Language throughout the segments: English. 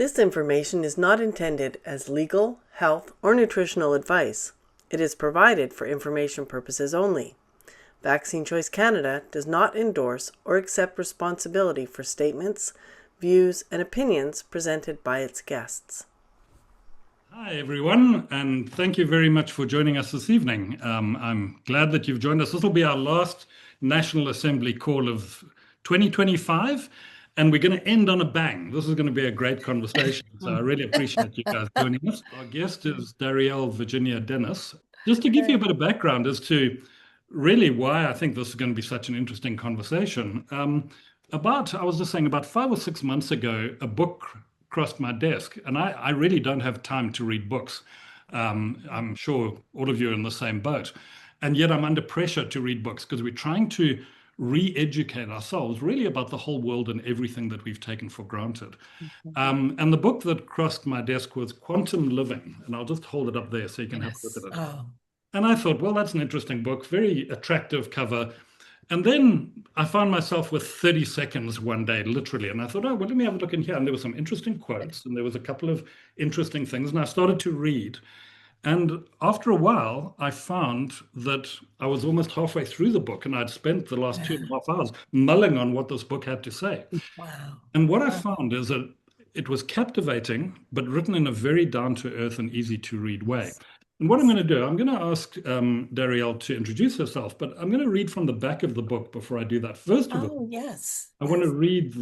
This information is not intended as legal, health, or nutritional advice. It is provided for information purposes only. Vaccine Choice Canada does not endorse or accept responsibility for statements, views, and opinions presented by its guests. Hi, everyone, and thank you very much for joining us this evening. I'm glad that you've joined us. This will be our last National Assembly call of 2025, and we're going to end on a bang. This is going to be a great conversation, so I really appreciate you guys joining us. Our guest is Darylle Virginia Dennis. Just to give you a bit of background as to really why I think this is going to be such an interesting conversation. I was just saying, about 5 or 6 months ago, a book crossed my desk, and I really don't have time to read books. I'm sure all of you are in the same boat, and yet I'm under pressure to read books because we're trying to re-educate ourselves really about the whole world and everything that we've taken for granted. And the book that crossed my desk was Quantum Living, and I'll just hold it up there so you can have a look at it. Oh. And I thought, well, that's an interesting book, very attractive cover. And then I found myself with 30 seconds one day, literally. And I thought, oh, well, let me have a look in here. And there were some interesting quotes, and there was a couple of interesting things. And I started to read. And after a while, I found that I was almost halfway through the book, and I'd spent the last 2.5 hours mulling on what this book had to say. Wow. And what I found is that it was captivating, but written in a very down-to-earth and easy-to-read way. And what I'm going to do, I'm going to ask Darylle to introduce herself, but I'm going to read from the back of the book before I do that. First of all, Yes. I want to read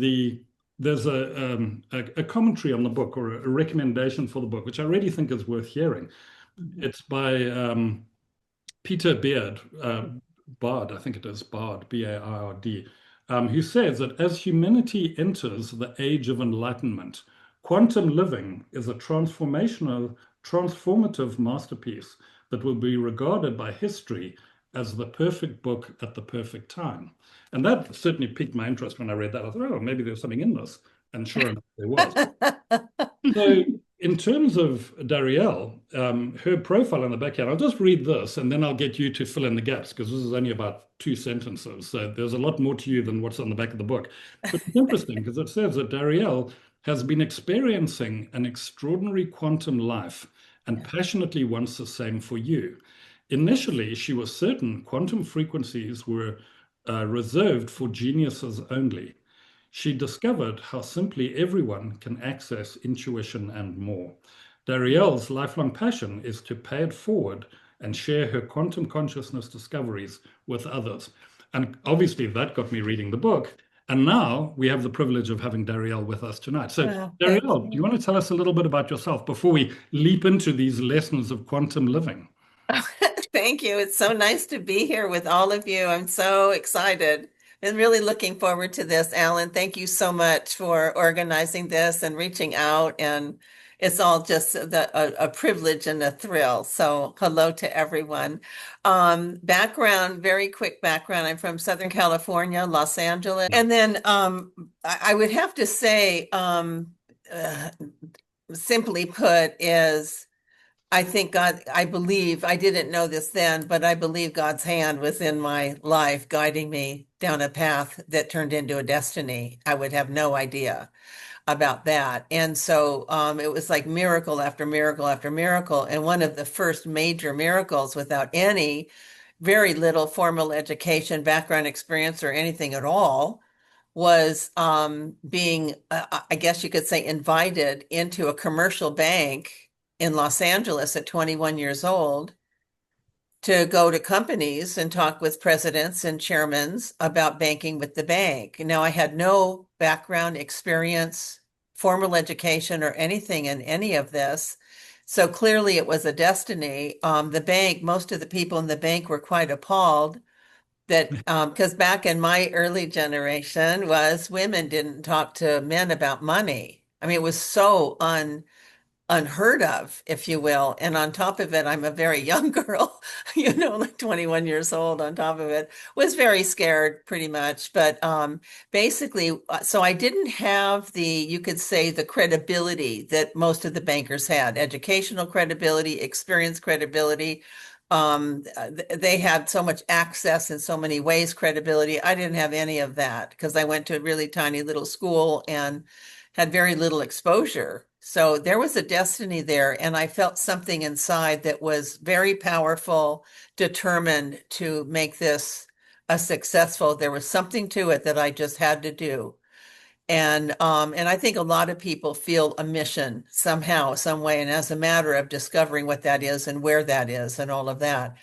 there's a commentary on the book, or a recommendation for the book, which I really think is worth hearing. It's by Peter Bard, I think it is Bard, B-A-R-D, who says that as humanity enters the age of enlightenment, quantum living is a transformative masterpiece that will be regarded by history as the perfect book at the perfect time. And that certainly piqued my interest when I read that. I thought, oh, maybe there's something in this. And sure enough, there was. So in terms of Darylle, her profile on the back here, I'll just read this and then I'll get you to fill in the gaps, because this is only about 2 sentences. So there's a lot more to you than what's on the back of the book. But it's interesting because it says that Darylle has been experiencing an extraordinary quantum life and passionately wants the same for you. Initially, she was certain quantum frequencies were reserved for geniuses only. She discovered how simply everyone can access intuition and more. Daryelle's lifelong passion is to pay it forward and share her quantum consciousness discoveries with others. And obviously that got me reading the book. And now we have the privilege of having Darylle with us tonight. So Darylle, do you want to tell us a little bit about yourself before we leap into these lessons of quantum living? Thank you. It's so nice to be here with all of you. I'm so excited and really looking forward to this. Alan, thank you so much for organizing this and reaching out. And it's all just a privilege and a thrill. So hello to everyone. Background, very quick background. I'm from Southern California, Los Angeles. And then I would have to say, simply put, is I think God, I believe, I didn't know this then, but I believe God's hand was in my life, guiding me down a path that turned into a destiny. I would have no idea about that. And so it was like miracle after miracle after miracle. And one of the first major miracles, without any very little formal education, background experience, or anything at all, was being, I guess you could say, invited into a commercial bank in Los Angeles at 21 years old to go to companies and talk with presidents and chairmen about banking with the bank. Now, I had no background experience, formal education, or anything in any of this. So clearly it was a destiny. The bank, most of the people in the bank were quite appalled that, because back in my early generation was women didn't talk to men about money. I mean, it was so unheard of, if you will. And on top of it, I'm a very young girl, like 21 years old. On top of it, was very scared pretty much. But basically, so I didn't have you could say, the credibility that most of the bankers had: educational credibility, experience credibility. They had so much access in so many ways, credibility. I didn't have any of that because I went to a really tiny little school and had very little exposure. So there was a destiny there, and I felt something inside that was very powerful, determined to make this a successful. There was something to it that I just had to do. And I think a lot of people feel a mission somehow, some way, and as a matter of discovering what that is and where that is and all of that.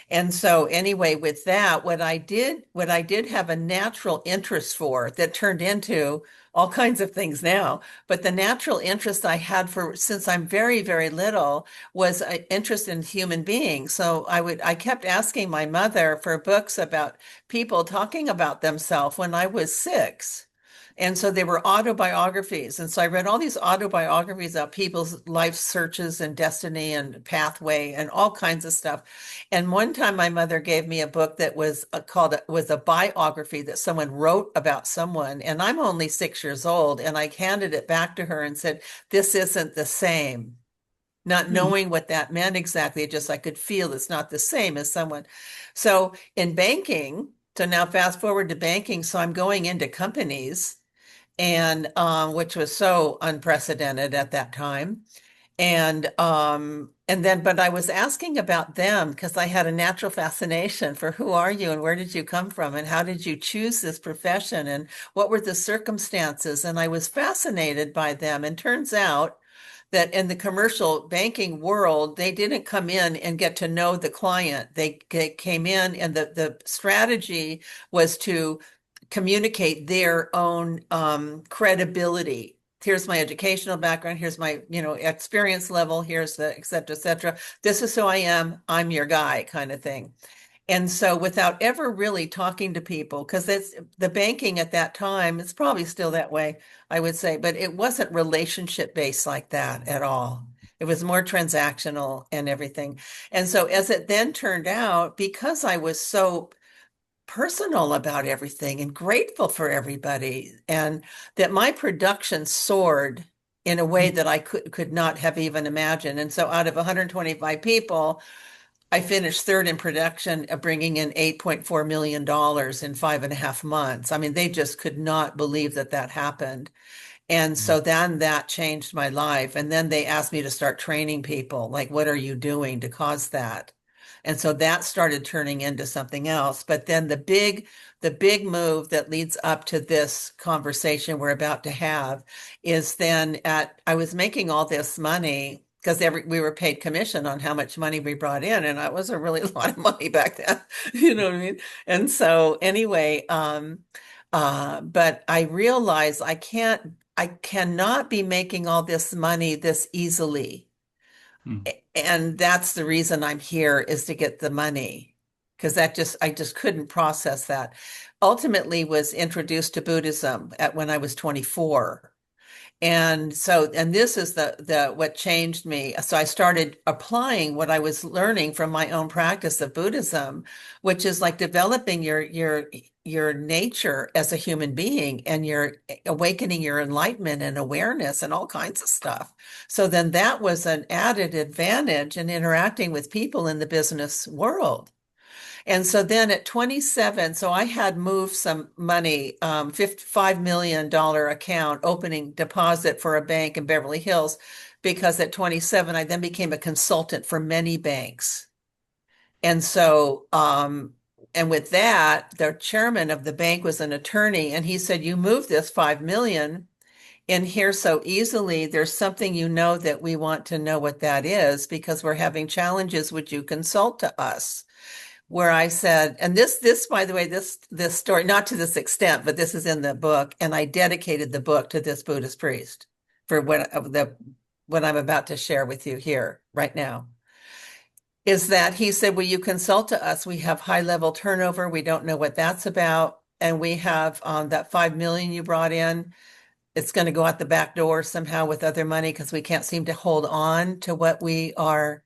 And so anyway, with that, what I did have a natural interest for that turned into all kinds of things now, but the natural interest I had for since I'm very, very little was an interest in human beings. So I kept asking my mother for books about people talking about themselves when I was 6. And so they were autobiographies. And so I read all these autobiographies about people's life searches and destiny and pathway and all kinds of stuff. And one time my mother gave me a book that was was a biography that someone wrote about someone. And I'm only 6 years old. And I handed it back to her and said, this isn't the same. Not knowing what that meant exactly, just I could feel it's not the same as someone. So in banking, so now fast forward to banking. So I'm going into companies and which was so unprecedented at that time. And then, but I was asking about them because I had a natural fascination for who are you and where did you come from and how did you choose this profession and what were the circumstances? And I was fascinated by them. And turns out that in the commercial banking world, they didn't come in and get to know the client. They came in and the strategy was to communicate their own credibility. Here's my educational background. Here's my, experience level. Here's the et cetera, et cetera. This is who I am. I'm your guy kind of thing. And so without ever really talking to people, because it's the banking at that time, it's probably still that way, I would say, but it wasn't relationship based like that at all. It was more transactional and everything. And so as it then turned out, because I was so personal about everything and grateful for everybody, and that my production soared in a way that I could not have even imagined. And so out of 125 people, I finished third in production, bringing in $8.4 million in 5.5 months. I mean, they just could not believe that that happened. And so then that changed my life. And then they asked me to start training people, like, what are you doing to cause that? And so that started turning into something else. But then the big move that leads up to this conversation we're about to have is then I was making all this money because we were paid commission on how much money we brought in. And that wasn't really a lot of money back then, you know what I mean? And so anyway, but I realized I cannot be making all this money this easily. And that's the reason I'm here, is to get the money, because I just couldn't process that. Ultimately was introduced to Buddhism when I was 24. And this is what changed me. So I started applying what I was learning from my own practice of Buddhism, which is like developing your nature as a human being, and you're awakening your enlightenment and awareness and all kinds of stuff. So then that was an added advantage in interacting with people in the business world. And so then at 27, so I had moved some money, $5 million account opening deposit for a bank in Beverly Hills, because at 27, I then became a consultant for many banks. And so, and with that, the chairman of the bank was an attorney, and he said, you moved this 5 million in here so easily. There's something that we want to know what that is, because we're having challenges. Would you consult to us? Where I said, and this, by the way, this story, not to this extent, but this is in the book, and I dedicated the book to this Buddhist priest for what I'm about to share with you here right now, is that he said, will you consult to us? We have high level turnover. We don't know what that's about. And we have that 5 million you brought in. It's going to go out the back door somehow with other money, because we can't seem to hold on to what we are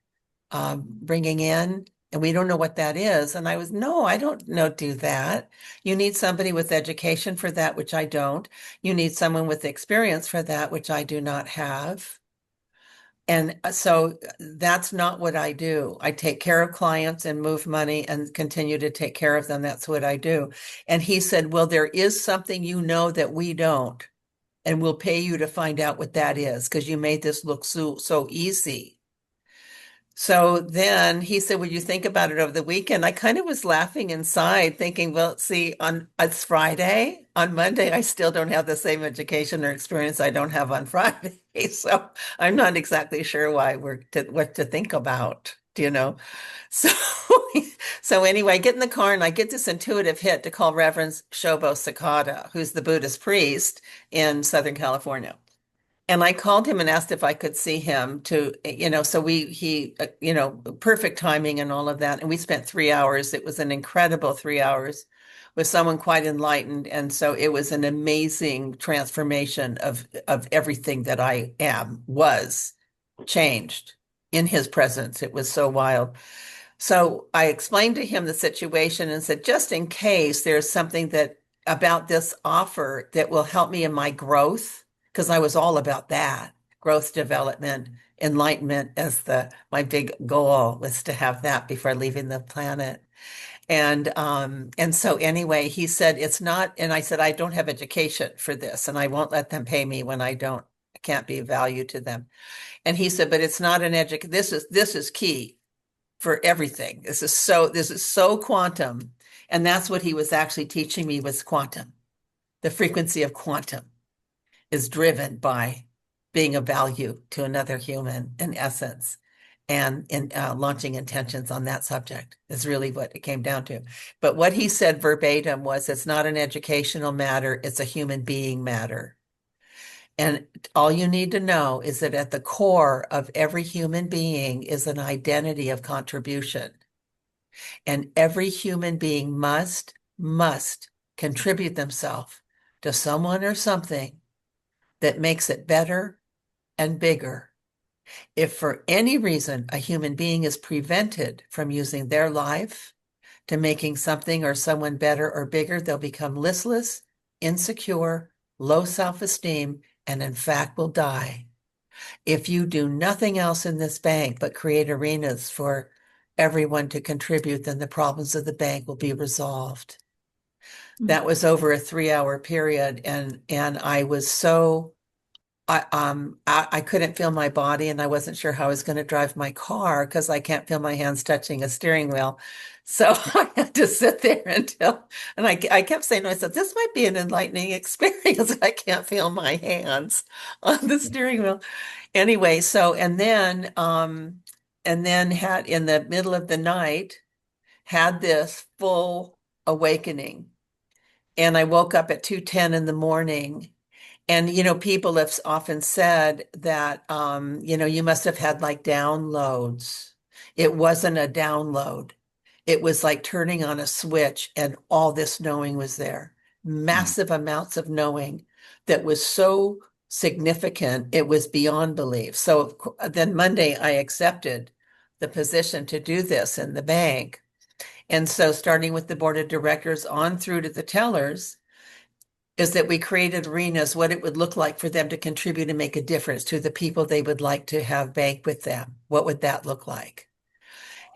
bringing in. And we don't know what that is. And no, I don't do that. You need somebody with education for that, which I don't. You need someone with experience for that, which I do not have. And so that's not what I do. I take care of clients and move money and continue to take care of them. That's what I do. And he said, well, there is something that we don't. and we'll pay you to find out what that is because you made this look so easy. So then he said, "Would you think about it over the weekend?" I kind of was laughing inside, thinking, well, see, it's Friday. On Monday, I still don't have the same education or experience I don't have on Friday. So I'm not exactly sure what to think about, you know? So, so anyway, I get in the car and I get this intuitive hit to call Reverend Shobo Sakata, who's the Buddhist priest in Southern California. And I called him and asked if I could see him so perfect timing and all of that. And we spent 3 hours. It was an incredible 3 hours with someone quite enlightened. And so it was an amazing transformation of everything that was changed in his presence. It was so wild. So I explained to him the situation and said, just in case there's something about this offer that will help me in my growth, because I was all about that, growth, development, enlightenment as my big goal was to have that before leaving the planet. And so anyway, he said, it's not, and I said, I don't have education for this, and I won't let them pay me when I can't be of value to them. And he said, but it's not an this is key for everything. This is so quantum. And that's what he was actually teaching me was quantum. The frequency of quantum is driven by being of value to another human in essence. And in launching intentions on that subject is really what it came down to. But what he said verbatim was, it's not an educational matter, it's a human being matter. And all you need to know is that at the core of every human being is an identity of contribution. And every human being must contribute themselves to someone or something that makes it better and bigger. If for any reason a human being is prevented from using their life to making something or someone better or bigger, they'll become listless, insecure, low self-esteem, and in fact will die. If you do nothing else in this bank but create arenas for everyone to contribute, then the problems of the bank will be resolved. That was over a 3-hour period, and I was so I couldn't feel my body, and I wasn't sure how I was going to drive my car because I can't feel my hands touching a steering wheel. So I had to sit there and I kept saying to myself, this might be an enlightening experience. I can't feel my hands on the steering wheel. Anyway, so and then had in the middle of the night had this full awakening, and I woke up at 2:10 in the morning. And, people have often said that, you must have had like downloads. It wasn't a download. It was like turning on a switch and all this knowing was there. Massive amounts of knowing that was so significant. It was beyond belief. So then Monday, I accepted the position to do this in the bank. And so starting with the board of directors on through to the tellers, is that we created arenas, what it would look like for them to contribute and make a difference to the people they would like to have bank with them. What would that look like?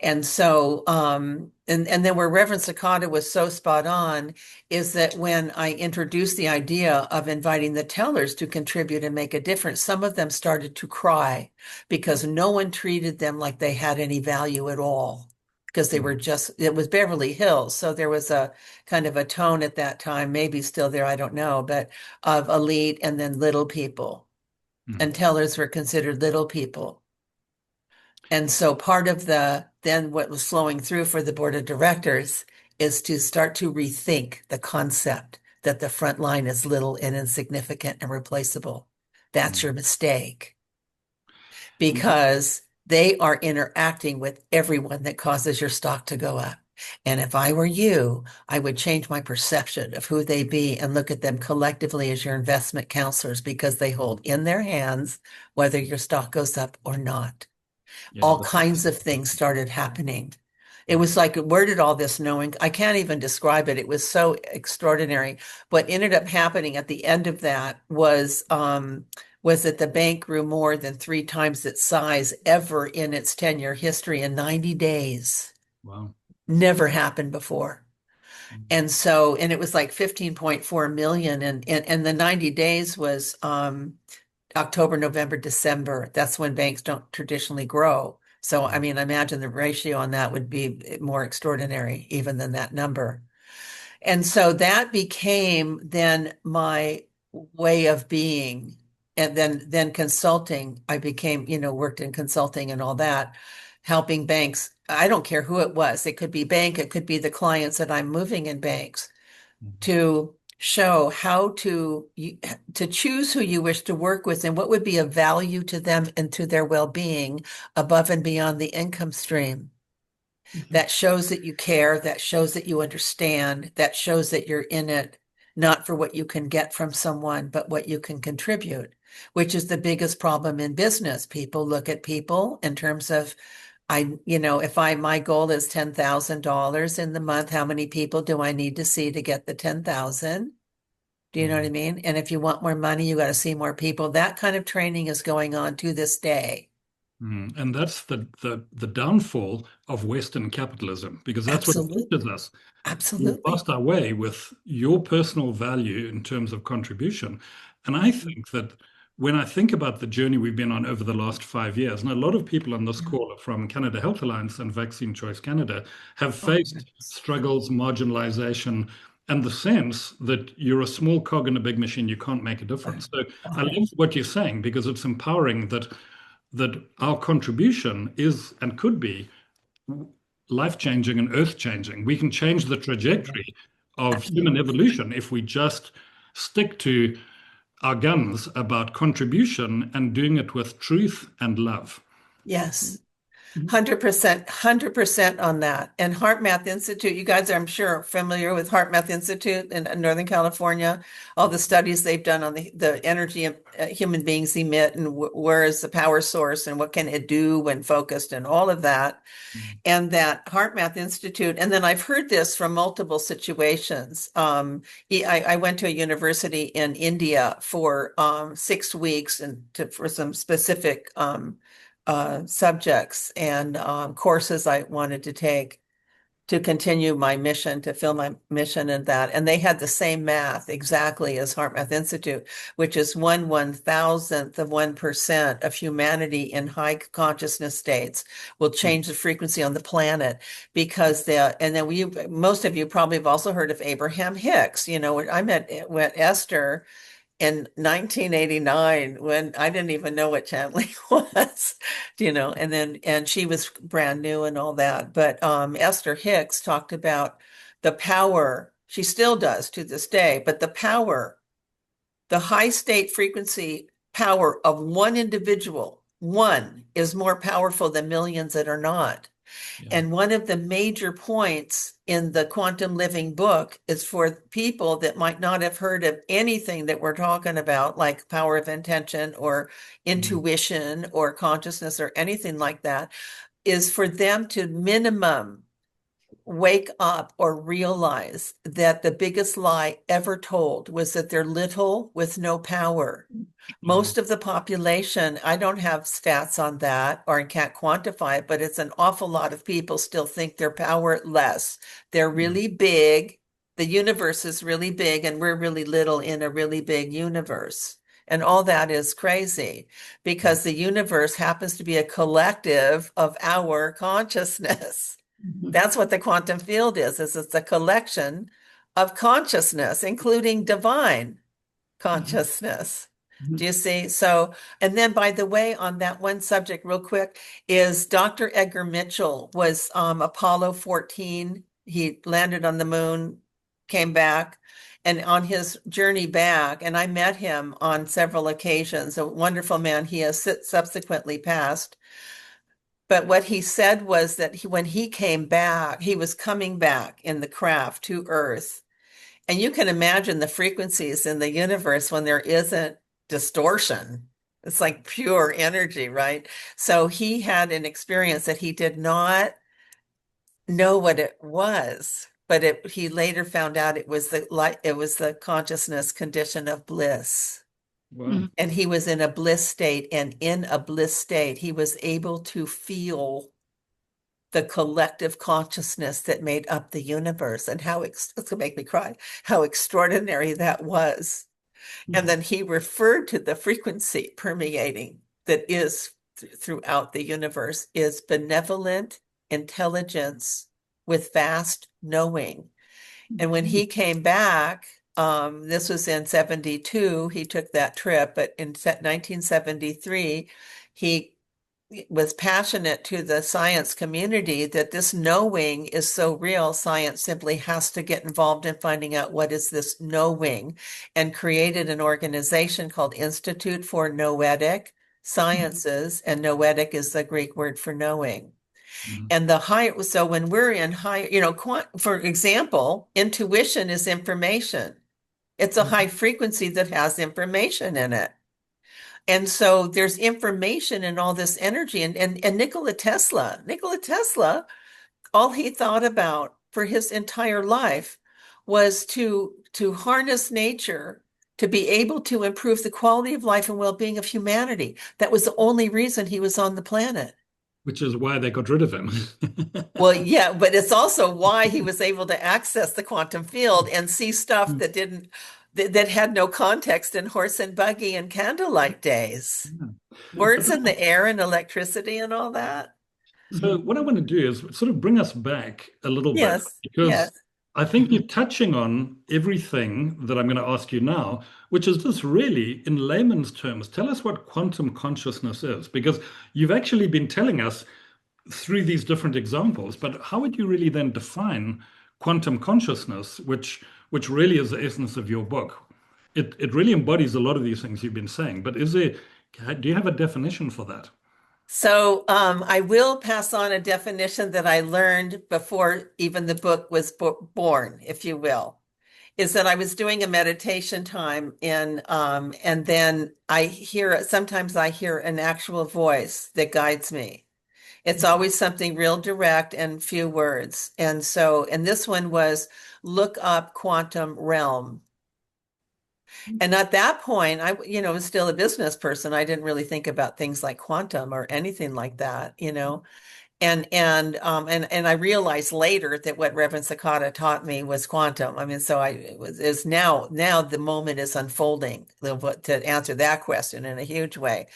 And so, and then where Reverend Sakata was so spot on is that when I introduced the idea of inviting the tellers to contribute and make a difference, some of them started to cry because no one treated them like they had any value at all. Because they were it was Beverly Hills. So there was a kind of a tone at that time, maybe still there, I don't know, but of elite and then little people. And tellers were considered little people. And so part of then what was flowing through for the board of directors is to start to rethink the concept that the front line is little and insignificant and replaceable. That's your mistake. Because they are interacting with everyone that causes your stock to go up. And if I were you, I would change my perception of who they be and look at them collectively as your investment counselors, because they hold in their hands whether your stock goes up or not. All kinds of things started happening. It was like, where did all this knowing? I can't even describe it. It was so extraordinary. What ended up happening at the end of that was that the bank grew more than 3 times its size ever in its 10-year history in 90 days. Wow. Never happened before. And so, and it was like 15.4 million, and the 90 days was October, November, December. That's when banks don't traditionally grow. So, I mean, I imagine the ratio on that would be more extraordinary even than that number. And so that became then my way of being. And then consulting, I became, worked in consulting and all that, helping banks. I don't care who it was. It could be bank, it could be the clients that I'm moving in banks, to show how to choose who you wish to work with and what would be of value to them and to their well-being above and beyond the income stream. That shows that you care, that shows that you understand, that shows that you're in it, not for what you can get from someone, but what you can contribute, which is the biggest problem in business. People look at people in terms of, if my goal is $10,000 in the month, how many people do I need to see to get the 10,000? Do you know what I mean? And if you want more money, you got to see more people. That kind of training is going on to this day. And that's the downfall of Western capitalism, because that's what it teaches us. We've Absolutely. lost our way with your personal value in terms of contribution. And I think that when I think about the journey we've been on over the last 5 years, and a lot of people on this call are from Canada Health Alliance and Vaccine Choice Canada, have faced struggles, marginalization, and the sense that you're a small cog in a big machine, you can't make a difference. So I love what you're saying, because it's empowering that our contribution is and could be life-changing and earth-changing. We can change the trajectory of human evolution if we just stick to our guns about contribution and doing it with truth and love. Yes. 100% on that. And HeartMath Institute, you guys are, I'm sure, familiar with HeartMath Institute in Northern California, all the studies they've done on the energy human beings emit, and where is the power source and what can it do when focused, and all of that. And that HeartMath Institute, and then I've heard this from multiple situations. I went to a university in India for 6 weeks and for some specific subjects and courses I wanted to take to continue my mission, to fill my mission in that. And they had the same math exactly as HeartMath Institute, which is 1/1000th of 1% of humanity in high consciousness states will change the frequency on the planet, because and then most of you probably have also heard of Abraham Hicks. I met Esther in 1989, when I didn't even know what channeling was, and she was brand new and all that. But Esther Hicks talked about the power, she still does to this day, but the power, the high state frequency power of one individual, one is more powerful than millions that are not. And one of the major points in the Quantum Living book is for people that might not have heard of anything that we're talking about, like power of intention or intuition or consciousness or anything like that, is for them to minimum wake up or realize that the biggest lie ever told was that they're little with no power. Most of the population, I don't have stats on that or I can't quantify it, but it's an awful lot of people still think they're powerless. They're really big. The universe is really big and we're really little in a really big universe. And all that is crazy, because the universe happens to be a collective of our consciousness. That's what the quantum field is it's a collection of consciousness, including divine consciousness. Do you see? So, and then by the way, on that one subject real quick, is Dr. Edgar Mitchell was Apollo 14. He landed on the moon, came back, and on his journey back, and I met him on several occasions, a wonderful man. He has subsequently passed. But what he said was that when he came back, he was coming back in the craft to Earth. And you can imagine the frequencies in the universe when there isn't distortion. It's like pure energy, right? So he had an experience that he did not know what it was, but he later found out it was the consciousness condition of bliss. Wow. And he was in a bliss state, and in a bliss state, he was able to feel the collective consciousness that made up the universe, and how it's going to make me cry, how extraordinary that was. And then he referred to the frequency permeating that is throughout the universe is benevolent intelligence with vast knowing. And when he came back, this was in 72, he took that trip, but in 1973, he was passionate to the science community that this knowing is so real, science simply has to get involved in finding out what is this knowing, and created an organization called Institute for Noetic Sciences, and noetic is the Greek word for knowing. And so when we're in high, for example, intuition is information. It's a high frequency that has information in it. And so there's information in all this energy. And Nikola Tesla, all he thought about for his entire life was to harness nature, to be able to improve the quality of life and well-being of humanity. That was the only reason he was on the planet. Which is why they got rid of him. Well, yeah, but it's also why he was able to access the quantum field and see stuff that had no context in horse and buggy and candlelight days. Words in the air and electricity and all that. So what I want to do is sort of bring us back a little bit, because I think you're touching on everything that I'm going to ask you now, which is just really, in layman's terms, tell us what quantum consciousness is, because you've actually been telling us through these different examples, but how would you really then define quantum consciousness, which really is the essence of your book? It really embodies a lot of these things you've been saying, but do you have a definition for that? So I will pass on a definition that I learned before even the book was born, if you will, is that I was doing a meditation time and then sometimes I hear an actual voice that guides me. It's always something real direct and few words. And this one was look up quantum realm. And at that point, I was still a business person. I didn't really think about things like quantum or anything like that, And I realized later that what Reverend Sakata taught me was quantum. I mean, so now the moment is unfolding to answer that question in a huge way.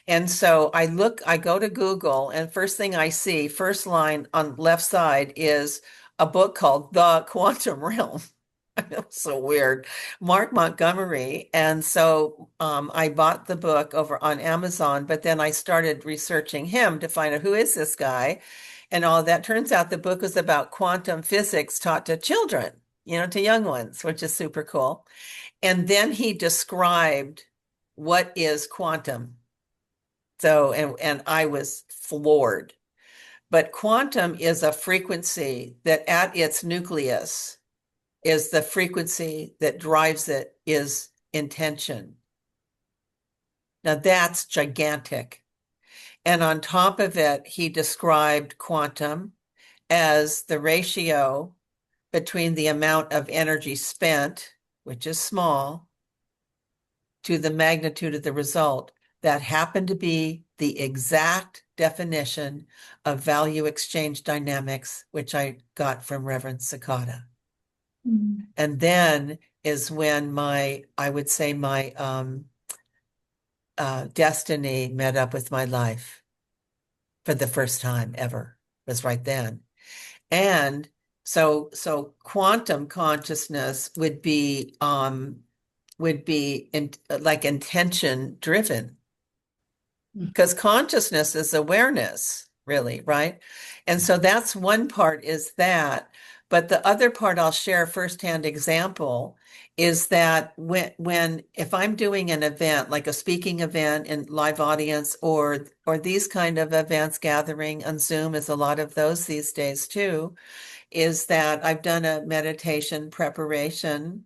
And so I go to Google, and first thing I see, first line on left side is a book called The Quantum Realm. So weird. Mark Montgomery. And so I bought the book over on Amazon, but then I started researching him to find out who is this guy and all that. Turns out the book was about quantum physics taught to children, to young ones, which is super cool. And then he described what is quantum. So, and I was floored. But quantum is a frequency that at its nucleus is the frequency that drives it is intention. Now that's gigantic. And on top of it, he described quantum as the ratio between the amount of energy spent, which is small, to the magnitude of the result. That happened to be the exact definition of value exchange dynamics, which I got from Reverend Sakata. And then is when my destiny met up with my life for the first time ever, was right then. And so quantum consciousness would be like intention driven, because consciousness is awareness, really, right? And so that's one part, is that. But the other part I'll share, firsthand example, is that if I'm doing an event, like a speaking event in live audience, or these kind of events, gathering on Zoom, is a lot of those these days too, is that I've done a meditation preparation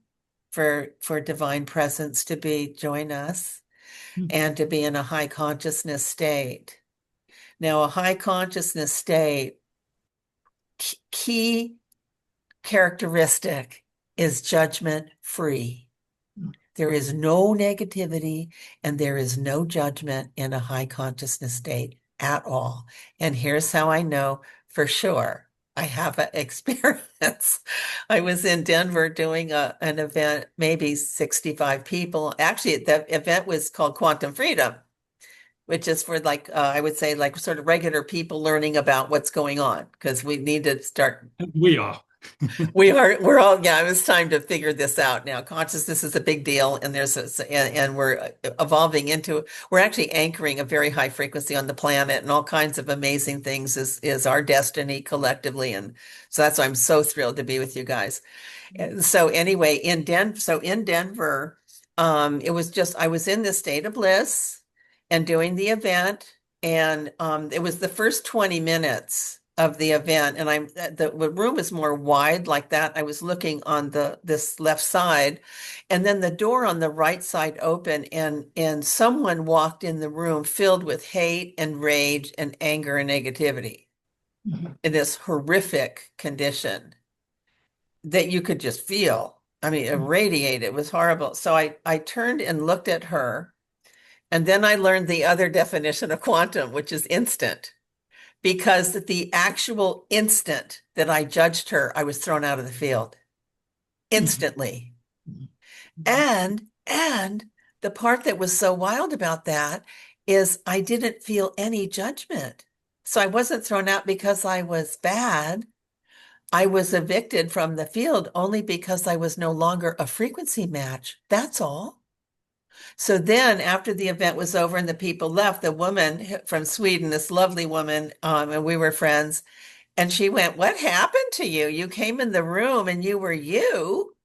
for divine presence to join us and to be in a high consciousness state. Now, a high consciousness state, key characteristic is judgment free. There is no negativity and there is no judgment in a high consciousness state at all. And here's how I know for sure. I have an experience. I was in Denver doing an event, maybe 65 people. Actually, the event was called Quantum Freedom, which is for like, I would say like sort of regular people learning about what's going on, because we need to start. We are. We're all, yeah, it was time to figure this out now. Consciousness is a big deal, and and we're evolving into, we're actually anchoring a very high frequency on the planet, and all kinds of amazing things is our destiny collectively. And so that's why I'm so thrilled to be with you guys. So anyway, in Denver, it was just, I was in this state of bliss and doing the event, and it was the first 20 minutes of the event, and the room is more wide like that. I was looking on this left side, and then the door on the right side opened, and someone walked in the room filled with hate and rage and anger and negativity in this horrific condition that you could just feel. I mean, it radiated. It was horrible. So I turned and looked at her, and then I learned the other definition of quantum, which is instant. Because the actual instant that I judged her, I was thrown out of the field instantly. And the part that was so wild about that is I didn't feel any judgment. So I wasn't thrown out because I was bad. I was evicted from the field only because I was no longer a frequency match. That's all. So then after the event was over and the people left, the woman from Sweden, this lovely woman, and we were friends, and she went, "What happened to you? You came in the room and you were you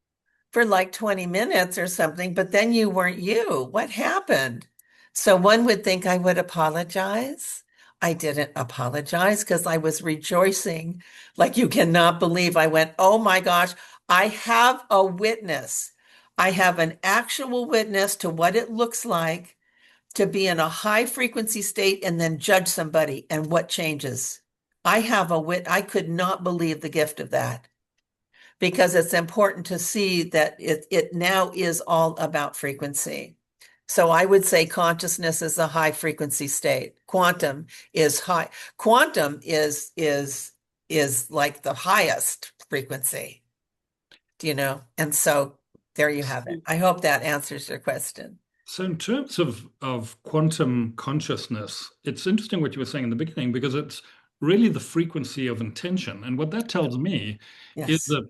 for like 20 minutes or something, but then you weren't you. What happened?" So one would think I would apologize. I didn't apologize because I was rejoicing like you cannot believe. I went, "Oh my gosh, I have a witness. I have an actual witness to what it looks like to be in a high frequency state and then judge somebody and what changes." I could not believe the gift of that, because it's important to see that it now is all about frequency. So I would say consciousness is a high frequency state. Quantum is high. Quantum is like the highest frequency, and so there you have it. I hope that answers your question. So in terms of quantum consciousness, it's interesting what you were saying in the beginning, because it's really the frequency of intention. And what that tells me is Yes, that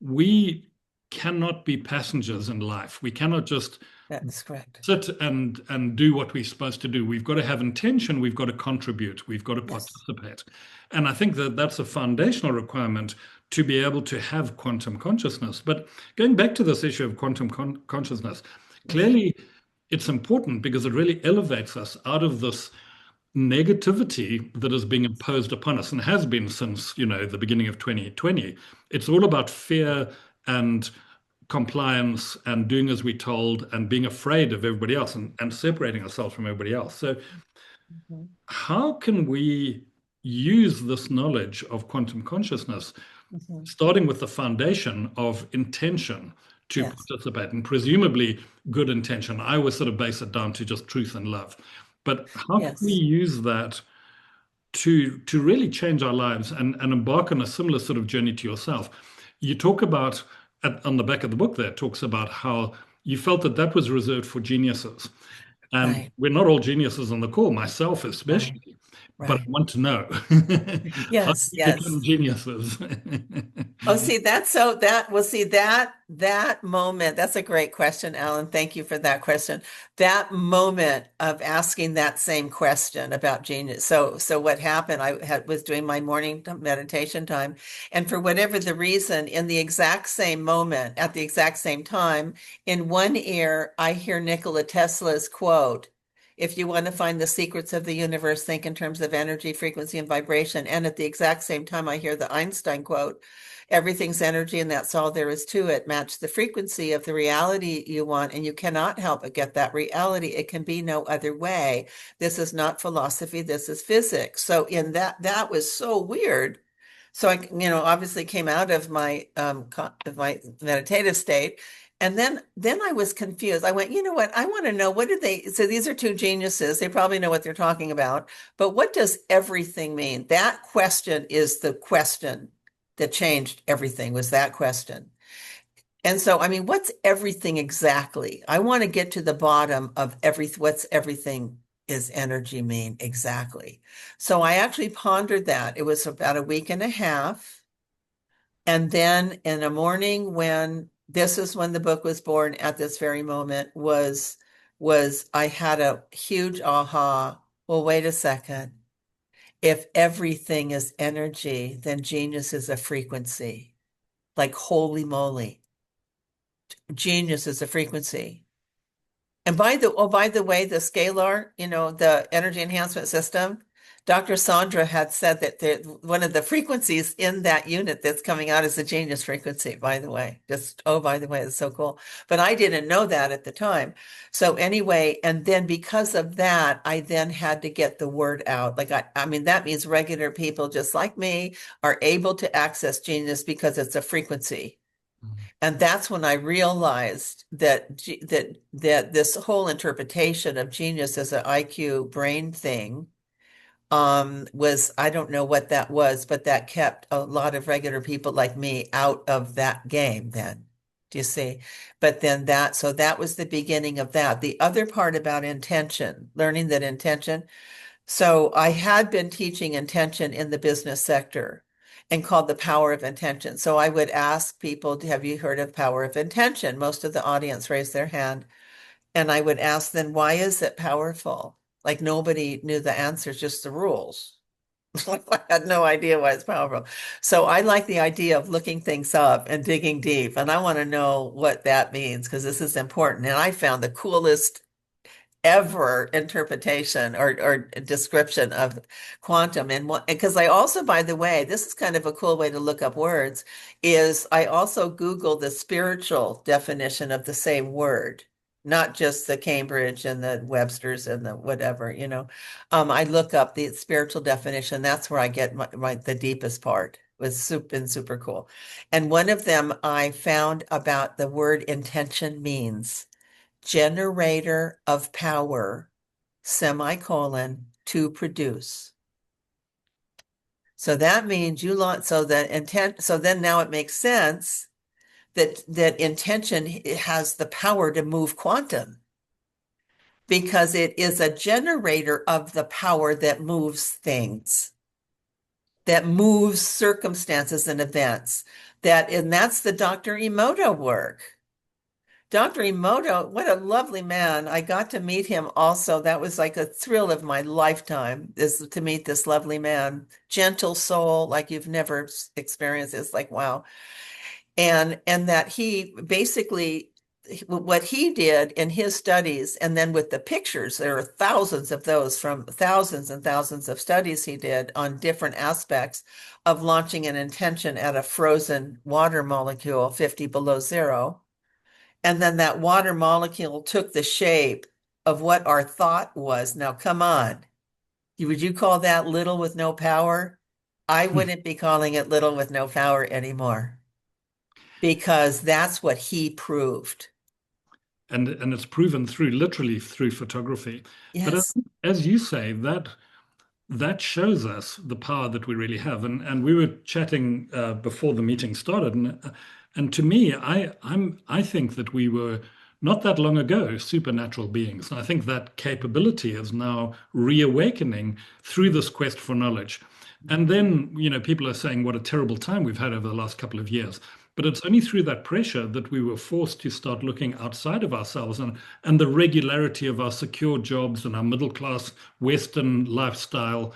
we cannot be passengers in life. We cannot just that is correct. sit and do what we're supposed to do. We've got to have intention. We've got to contribute. We've got to Yes. participate. And I think that that's a foundational requirement to be able to have quantum consciousness. But going back to this issue of quantum consciousness, clearly it's important because it really elevates us out of this negativity that is being imposed upon us and has been since, the beginning of 2020. It's all about fear and compliance and doing as we're told and being afraid of everybody else and separating ourselves from everybody else. So how can we use this knowledge of quantum consciousness, starting with the foundation of intention to participate, and presumably good intention? I always sort of base it down to just truth and love. But how can we use that to really change our lives and embark on a similar sort of journey to yourself? You talk about, on the back of the book there, it talks about how you felt that was reserved for geniuses. And we're not all geniuses on the call, myself especially. But I want to know, Yes, how do we become geniuses? That moment, that's a great question, Alan. Thank you for that question. That moment of asking that same question about genius. So what happened, I was doing my morning meditation time, and for whatever the reason, in the exact same moment, at the exact same time, in one ear, I hear Nikola Tesla's quote, "If you want to find the secrets of the universe, think in terms of energy, frequency, and vibration." And at the exact same time, I hear the Einstein quote, "Everything's energy, and that's all there is to it. Match the frequency of the reality you want, and you cannot help but get that reality. It can be no other way. This is not philosophy. This is physics." So in that was so weird. So I, obviously came out of my meditative state And then I was confused. I went, you know what? I want to know, what did they, so these are two geniuses. They probably know what they're talking about, but what does everything mean? That question is the question that changed everything, was that question. And so, I mean, what's everything exactly? I want to get to the bottom of what's everything is energy mean exactly. So I actually pondered that. It was about a week and a half. And then in the morning, when this is when the book was born at this very moment, was I had a huge aha. Well, wait a second. If everything is energy, then genius is a frequency. Like holy moly. Genius is a frequency. And by the way, the scalar, the energy enhancement system, Dr. Sandra had said that one of the frequencies in that unit that's coming out is the genius frequency, by the way. By the way, it's so cool. But I didn't know that at the time. So anyway, and then because of that, I then had to get the word out. Like, I mean, that means regular people just like me are able to access genius because it's a frequency. And that's when I realized that this whole interpretation of genius as an IQ brain thing was, I don't know what that was, but that kept a lot of regular people like me out of that game then. Do you see? But then so that was the beginning of that. The other part about intention, learning that intention. So I had been teaching intention in the business sector and called the power of intention. So I would ask people, have you heard of power of intention? Most of the audience raised their hand. And I would ask them, why is it powerful? Like nobody knew the answers, just the rules. I had no idea why it's powerful. So I like the idea of looking things up and digging deep. And I want to know what that means because this is important. And I found the coolest ever interpretation or description of quantum. And because I also, by the way, this is kind of a cool way to look up words, is I also Googled the spiritual definition of the same word, not just the Cambridge and the Webster's and the whatever, I look up the spiritual definition. That's where I get the deepest part. It was been super cool. And one of them I found about the word intention means generator of power, semicolon, to produce. So that means so then now it makes sense that intention has the power to move quantum because it is a generator of the power that moves things, that moves circumstances and events. And that's the Dr. Emoto work. Dr. Emoto, what a lovely man. I got to meet him also. That was like a thrill of my lifetime, is to meet this lovely man. Gentle soul, like you've never experienced. It's like, wow. And that he basically, what he did in his studies, and then with the pictures, there are thousands of those from thousands and thousands of studies he did on different aspects of launching an intention at a frozen water molecule 50 below zero. And then that water molecule took the shape of what our thought was. Now, come on. Would you call that little with no power? I wouldn't be calling it little with no power anymore because that's what he proved. And it's proven literally through photography. Yes. But as you say, that shows us the power that we really have. And we were chatting before the meeting started, and to me, I think that we were not that long ago supernatural beings. And I think that capability is now reawakening through this quest for knowledge. And then, people are saying what a terrible time we've had over the last couple of years. But it's only through that pressure that we were forced to start looking outside of ourselves and the regularity of our secure jobs and our middle class Western lifestyle.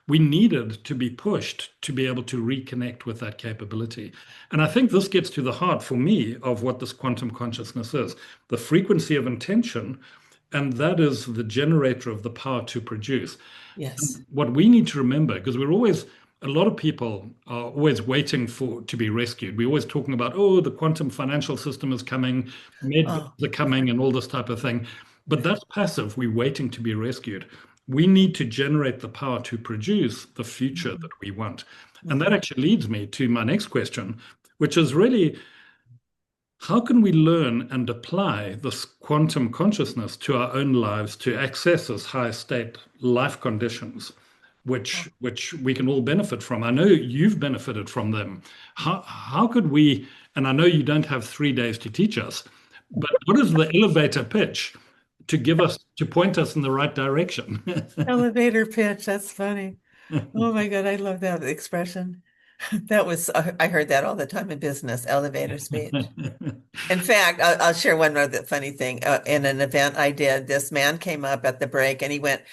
We needed to be pushed to be able to reconnect with that capability. And I think this gets to the heart for me of what this quantum consciousness is, the frequency of intention, and that is the generator of the power to produce. Yes. And what we need to remember, because a lot of people are always waiting to be rescued. We're always talking about, the quantum financial system is coming, meds are coming, and all this type of thing. But that's passive. We're waiting to be rescued. We need to generate the power to produce the future that we want. And that actually leads me to my next question, which is really, how can we learn and apply this quantum consciousness to our own lives to access this high state life conditions, which we can all benefit from? I know you've benefited from them. How could we, and I know you don't have 3 days to teach us, but what is the elevator pitch to point us in the right direction? Elevator pitch. That's funny. Oh my God, I love that expression. I heard that all the time in business, elevator speech. In fact, I'll share one other funny thing. In an event I did, this man came up at the break and he went,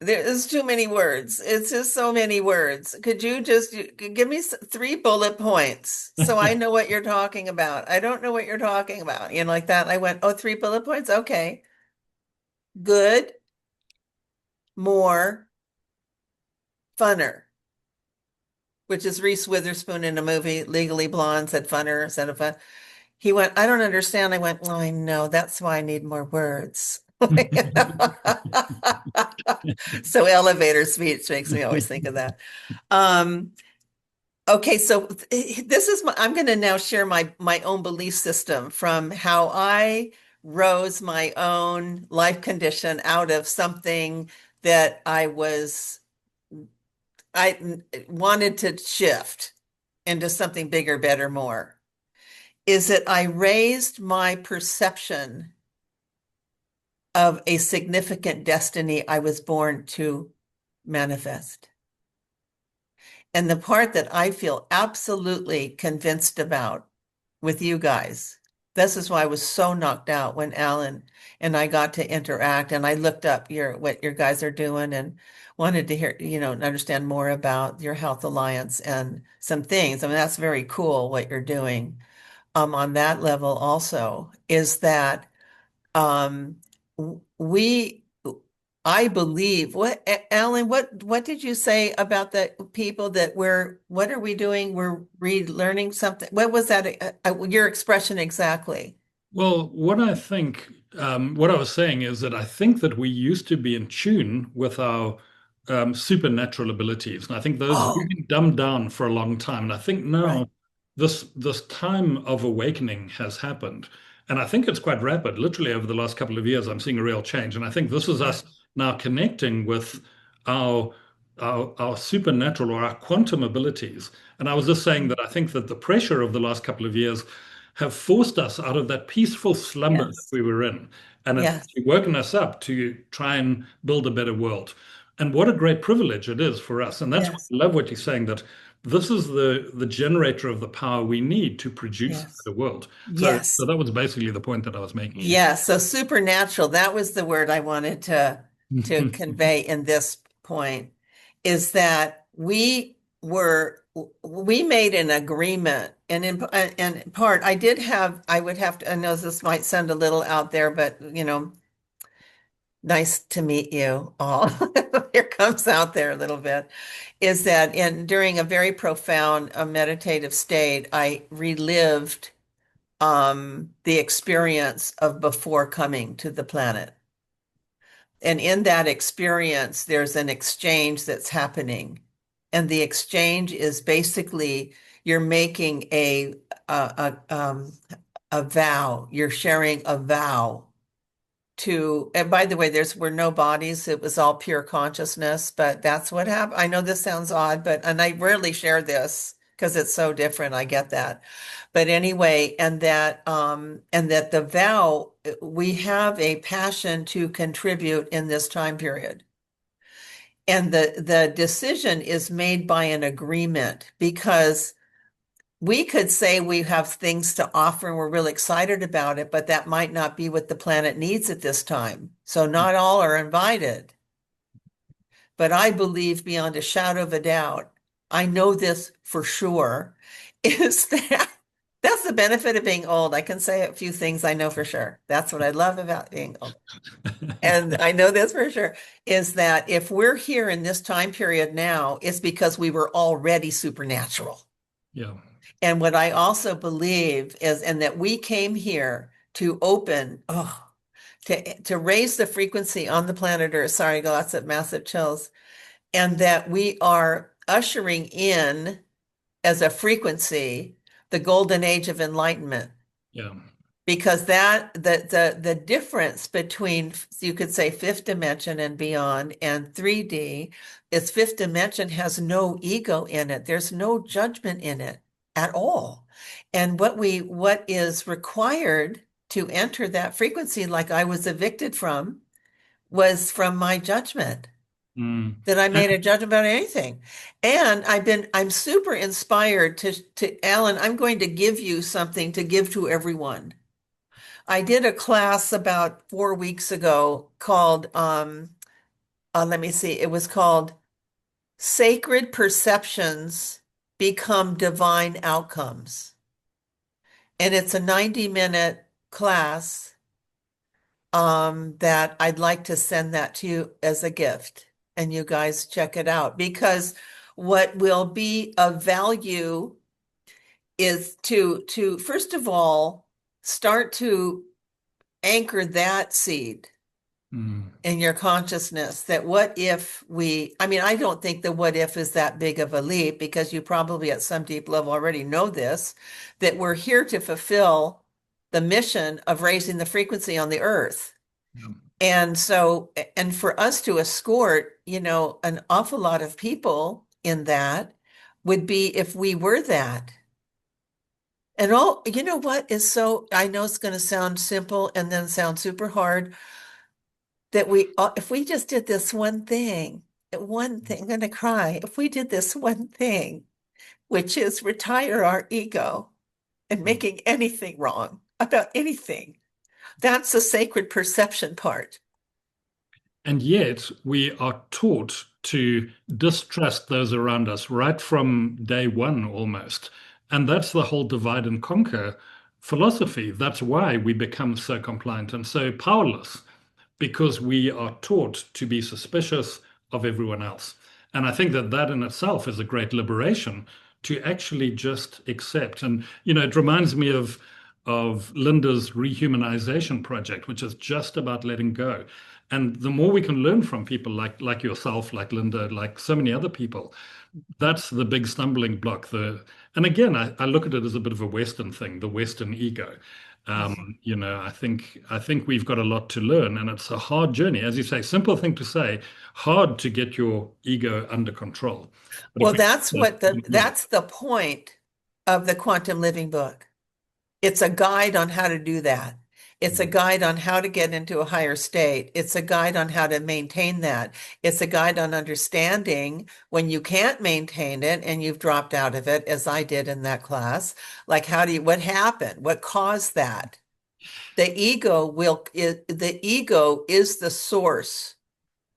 "There's too many words. It's just so many words. Could you just give me 3 bullet points so I know what you're talking about? I don't know what you're talking about." Like that. I went, "Oh, 3 bullet points? Okay. Good, more, funner," which is Reese Witherspoon in a movie, Legally Blonde, said funner instead of fun. He went, "I don't understand." I went, "Well, I know. That's why I need more words." So elevator speech makes me always think of that. Okay, so I'm going to now share my own belief system from how I rose my own life condition out of something that I wanted to shift into something bigger, better, more. Is that I raised my perception of a significant destiny I was born to manifest. And the part that I feel absolutely convinced about with you guys, this is why I was so knocked out when Alan and I got to interact, and I looked up what your guys are doing and wanted to hear, and understand more about your Health Alliance and some things. I mean, that's very cool what you're doing. On that level also is that we I believe Alan, what did you say about the people that what are we doing? We're relearning something. What was that? Your expression exactly? Well, what I think, what I was saying is that I think that we used to be in tune with our supernatural abilities, and I think those have Oh, been dumbed down for a long time. And I think right. now this time of awakening has happened, and I think it's quite rapid. Literally over the last couple of years, I'm seeing a real change, and I think this is Right. us now connecting with our our supernatural or our quantum abilities. And I was just saying that I think that the pressure of the last couple of years have forced us out of that peaceful slumber that Yes. we were in. And it's Yes. actually woken us up to try and build a better world. And what a great privilege it is for us. And that's why Yes. I love what you're saying, that this is the generator of the power we need to produce a Yes. better world. So Yes. that was basically the point that I was making here. Yes. So supernatural, that was the word I wanted to convey in this point, is that we made an agreement, and in part I would have to, I know this might sound a little out there, but nice to meet you all. Here comes out there a little bit, is that during a very profound meditative state, I relived the experience of before coming to the planet. And in that experience, there's an exchange that's happening. And the exchange is basically you're making a vow. You're sharing a vow and by the way, were no bodies. It was all pure consciousness, but that's what happened. I know this sounds odd, and I rarely share this because it's so different. I get that. But anyway, and that the vow, we have a passion to contribute in this time period. And the decision is made by an agreement, because we could say we have things to offer and we're really excited about it, but that might not be what the planet needs at this time. So not all are invited. But I believe beyond a shadow of a doubt, I know this for sure, is that that's the benefit of being old. I can say a few things I know for sure. That's what I love about being old. And I know this for sure, is that if we're here in this time period now, it's because we were already supernatural. Yeah. And what I also believe is, and that we came here to to raise the frequency on the planet Earth. Sorry, lots of massive chills. And that we are ushering in as a frequency the golden age of enlightenment. Yeah. because the difference between, you could say, fifth dimension and beyond and 3D is fifth dimension has no ego in it. There's no judgment in it at all. And what is required to enter that frequency, like I was evicted from, was from my judgment. That I made a judgment about anything. And I'm super inspired to Alan, I'm going to give you something to give to everyone. I did a class about 4 weeks ago called, let me see, it was called Sacred Perceptions Become Divine Outcomes. And it's a 90-minute class that I'd like to send that to you as a gift. And you guys check it out, because what will be of value is to first of all, start to anchor that seed in your consciousness, that what if I don't think the what if is that big of a leap, because you probably at some deep level already know this, that we're here to fulfill the mission of raising the frequency on the earth. Yeah. And so, and for us to escort, an awful lot of people in that would be if we were that. And what is I know it's going to sound simple and then sound super hard, that if we just did this one thing, I'm going to cry. If we did this one thing, which is retire our ego and making anything wrong about anything, that's the sacred perception part. And yet we are taught to distrust those around us right from day one almost. And that's the whole divide and conquer philosophy. That's why we become so compliant and so powerless, because we are taught to be suspicious of everyone else. And I think that in itself is a great liberation, to actually just accept. And, it reminds me of Linda's rehumanization project, which is just about letting go. And the more we can learn from people like yourself, like Linda, like so many other people, that's the big stumbling block. And again, I look at it as a bit of a Western thing, the Western ego. I think we've got a lot to learn, and it's a hard journey. As you say, simple thing to say, hard to get your ego under control. Well, that's the point of the Quantum Living book. It's a guide on how to do that. It's a guide on how to get into a higher state. It's a guide on how to maintain that. It's a guide on understanding when you can't maintain it and you've dropped out of it, as I did in that class. Like, what happened? What caused that? The ego is the source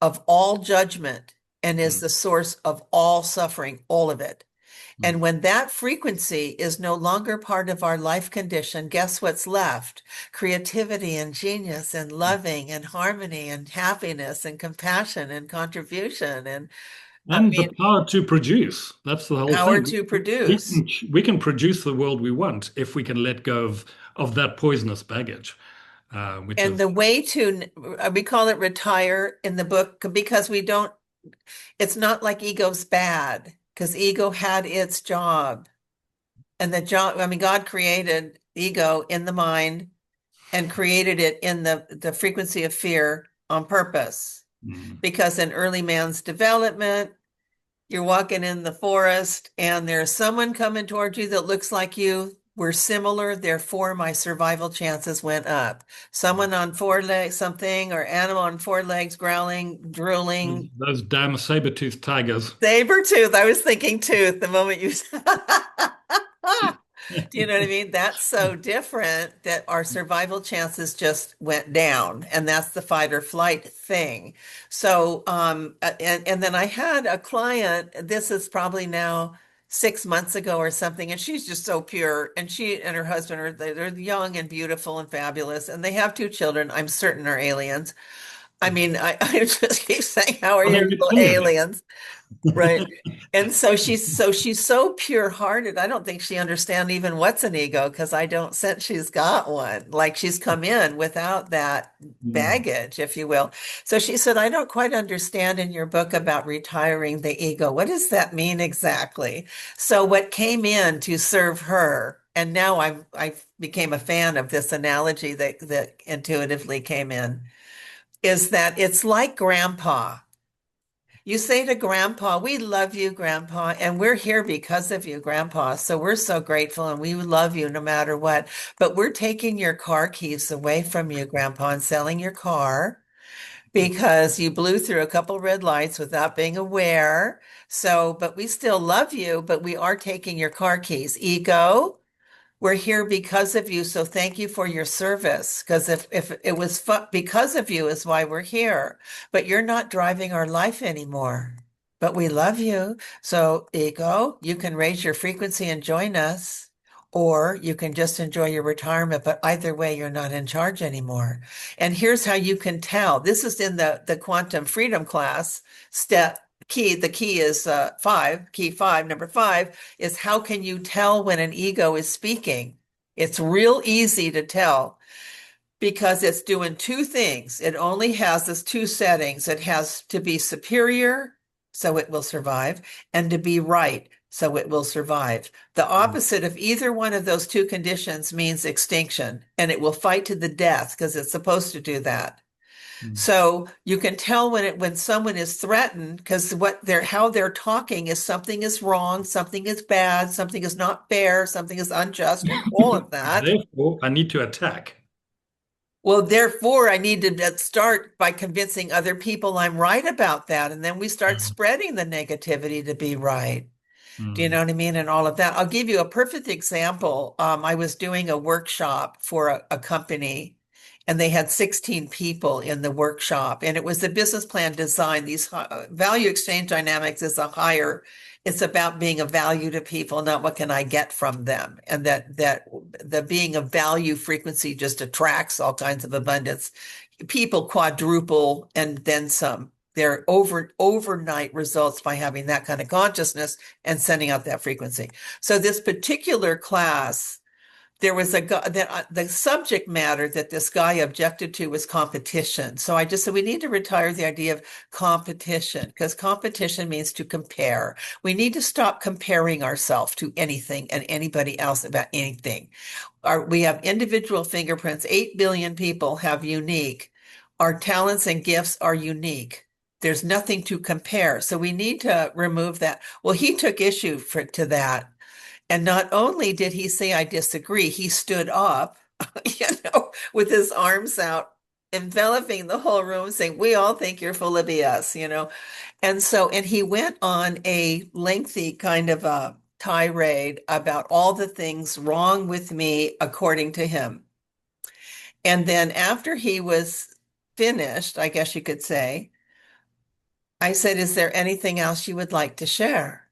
of all judgment and is the source of all suffering, all of it. And when that frequency is no longer part of our life condition, guess what's left? Creativity and genius and loving and harmony and happiness and compassion and contribution and the power to produce. That's the whole thing. Power to produce. We can produce the world we want if we can let go of that poisonous baggage. The way we call it retire in the book, because it's not like ego's bad, because ego had its job. And God created ego in the mind and created it in the frequency of fear on purpose. Because in early man's development, you're walking in the forest and there's someone coming towards you that looks like you. We're similar, therefore my survival chances went up. Someone on 4 legs, something, or animal on 4 legs, growling, drooling. Those damn saber-toothed tigers. Saber-tooth, I was thinking tooth the moment you said. Do you know what I mean? That's so different that our survival chances just went down, and that's the fight or flight thing. So, and then I had a client, this is probably now 6 months ago or something, and she's just so pure, and she and her husband they're young and beautiful and fabulous, and they have 2 children, I'm certain are aliens. I mean, I just keep saying, how are your little aliens? Right. And so she's so pure-hearted. I don't think she understands even what's an ego, because I don't sense she's got one. Like, she's come in without that baggage, if you will. So she said, I don't quite understand in your book about retiring the ego. What does that mean exactly? So what came in to serve her and now I became a fan of this analogy that intuitively came in, is that it's like grandpa. You say to grandpa, we love you, grandpa, and we're here because of you, grandpa. So we're so grateful and we love you no matter what. But we're taking your car keys away from you, grandpa, and selling your car because you blew through a couple red lights without being aware. So, but we still love you, but we are taking your car keys. Ego, we're here because of you, so thank you for your service. Because if it was because of you is why we're here, but you're not driving our life anymore. But we love you. So ego, you can raise your frequency and join us, or you can just enjoy your retirement. But either way, you're not in charge anymore. And here's how you can tell. This is in the quantum freedom class step. The key is key five, number 5 is how can you tell when an ego is speaking? It's real easy to tell because it's doing 2 things. It only has this 2 settings. It has to be superior, so it will survive, and to be right, so it will survive. The opposite of either one of those 2 conditions means extinction, and it will fight to the death because it's supposed to do that. So you can tell when someone is threatened because how they're talking is something is wrong, something is bad, something is not fair, something is unjust, and all of that. Therefore, I need to attack. Well, therefore, I need to start by convincing other people I'm right about that, and then we start spreading the negativity to be right. Do you know what I mean? And all of that. I'll give you a perfect example. I was doing a workshop for a company, and they had 16 people in the workshop, and it was the business plan design. These value exchange dynamics is it's about being of value to people, not what can I get from them. And that the being of value frequency just attracts all kinds of abundance. People quadruple and then some. They're overnight results by having that kind of consciousness and sending out that frequency. So this particular class, there was a guy that the subject matter that this guy objected to was competition. So I just said, we need to retire the idea of competition because competition means to compare. We need to stop comparing ourselves to anything and anybody else about anything. We have individual fingerprints. 8 billion people have unique. Our talents and gifts are unique. There's nothing to compare. So we need to remove that. Well, he took issue to that. And not only did he say, I disagree, he stood up, with his arms out, enveloping the whole room, saying, we all think you're full of BS, And he went on a lengthy kind of a tirade about all the things wrong with me, according to him. And then after he was finished, I guess you could say, I said, is there anything else you would like to share?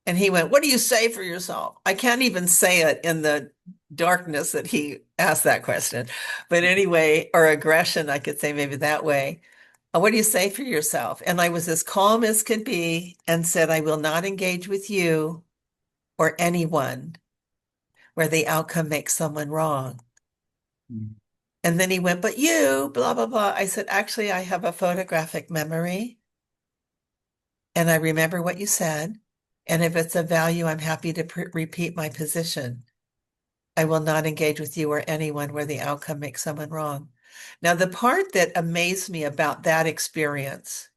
And he went, what do you say for yourself? I can't even say it in the darkness that he asked that question. But anyway, or aggression, I could say maybe that way. What do you say for yourself? And I was as calm as could be and said, I will not engage with you or anyone where the outcome makes someone wrong. And then he went, but you, blah, blah, blah. I said, actually, I have a photographic memory. And I remember what you said. And if it's of value, I'm happy to repeat my position. I will not engage with you or anyone where the outcome makes someone wrong. Now, the part that amazed me about that experience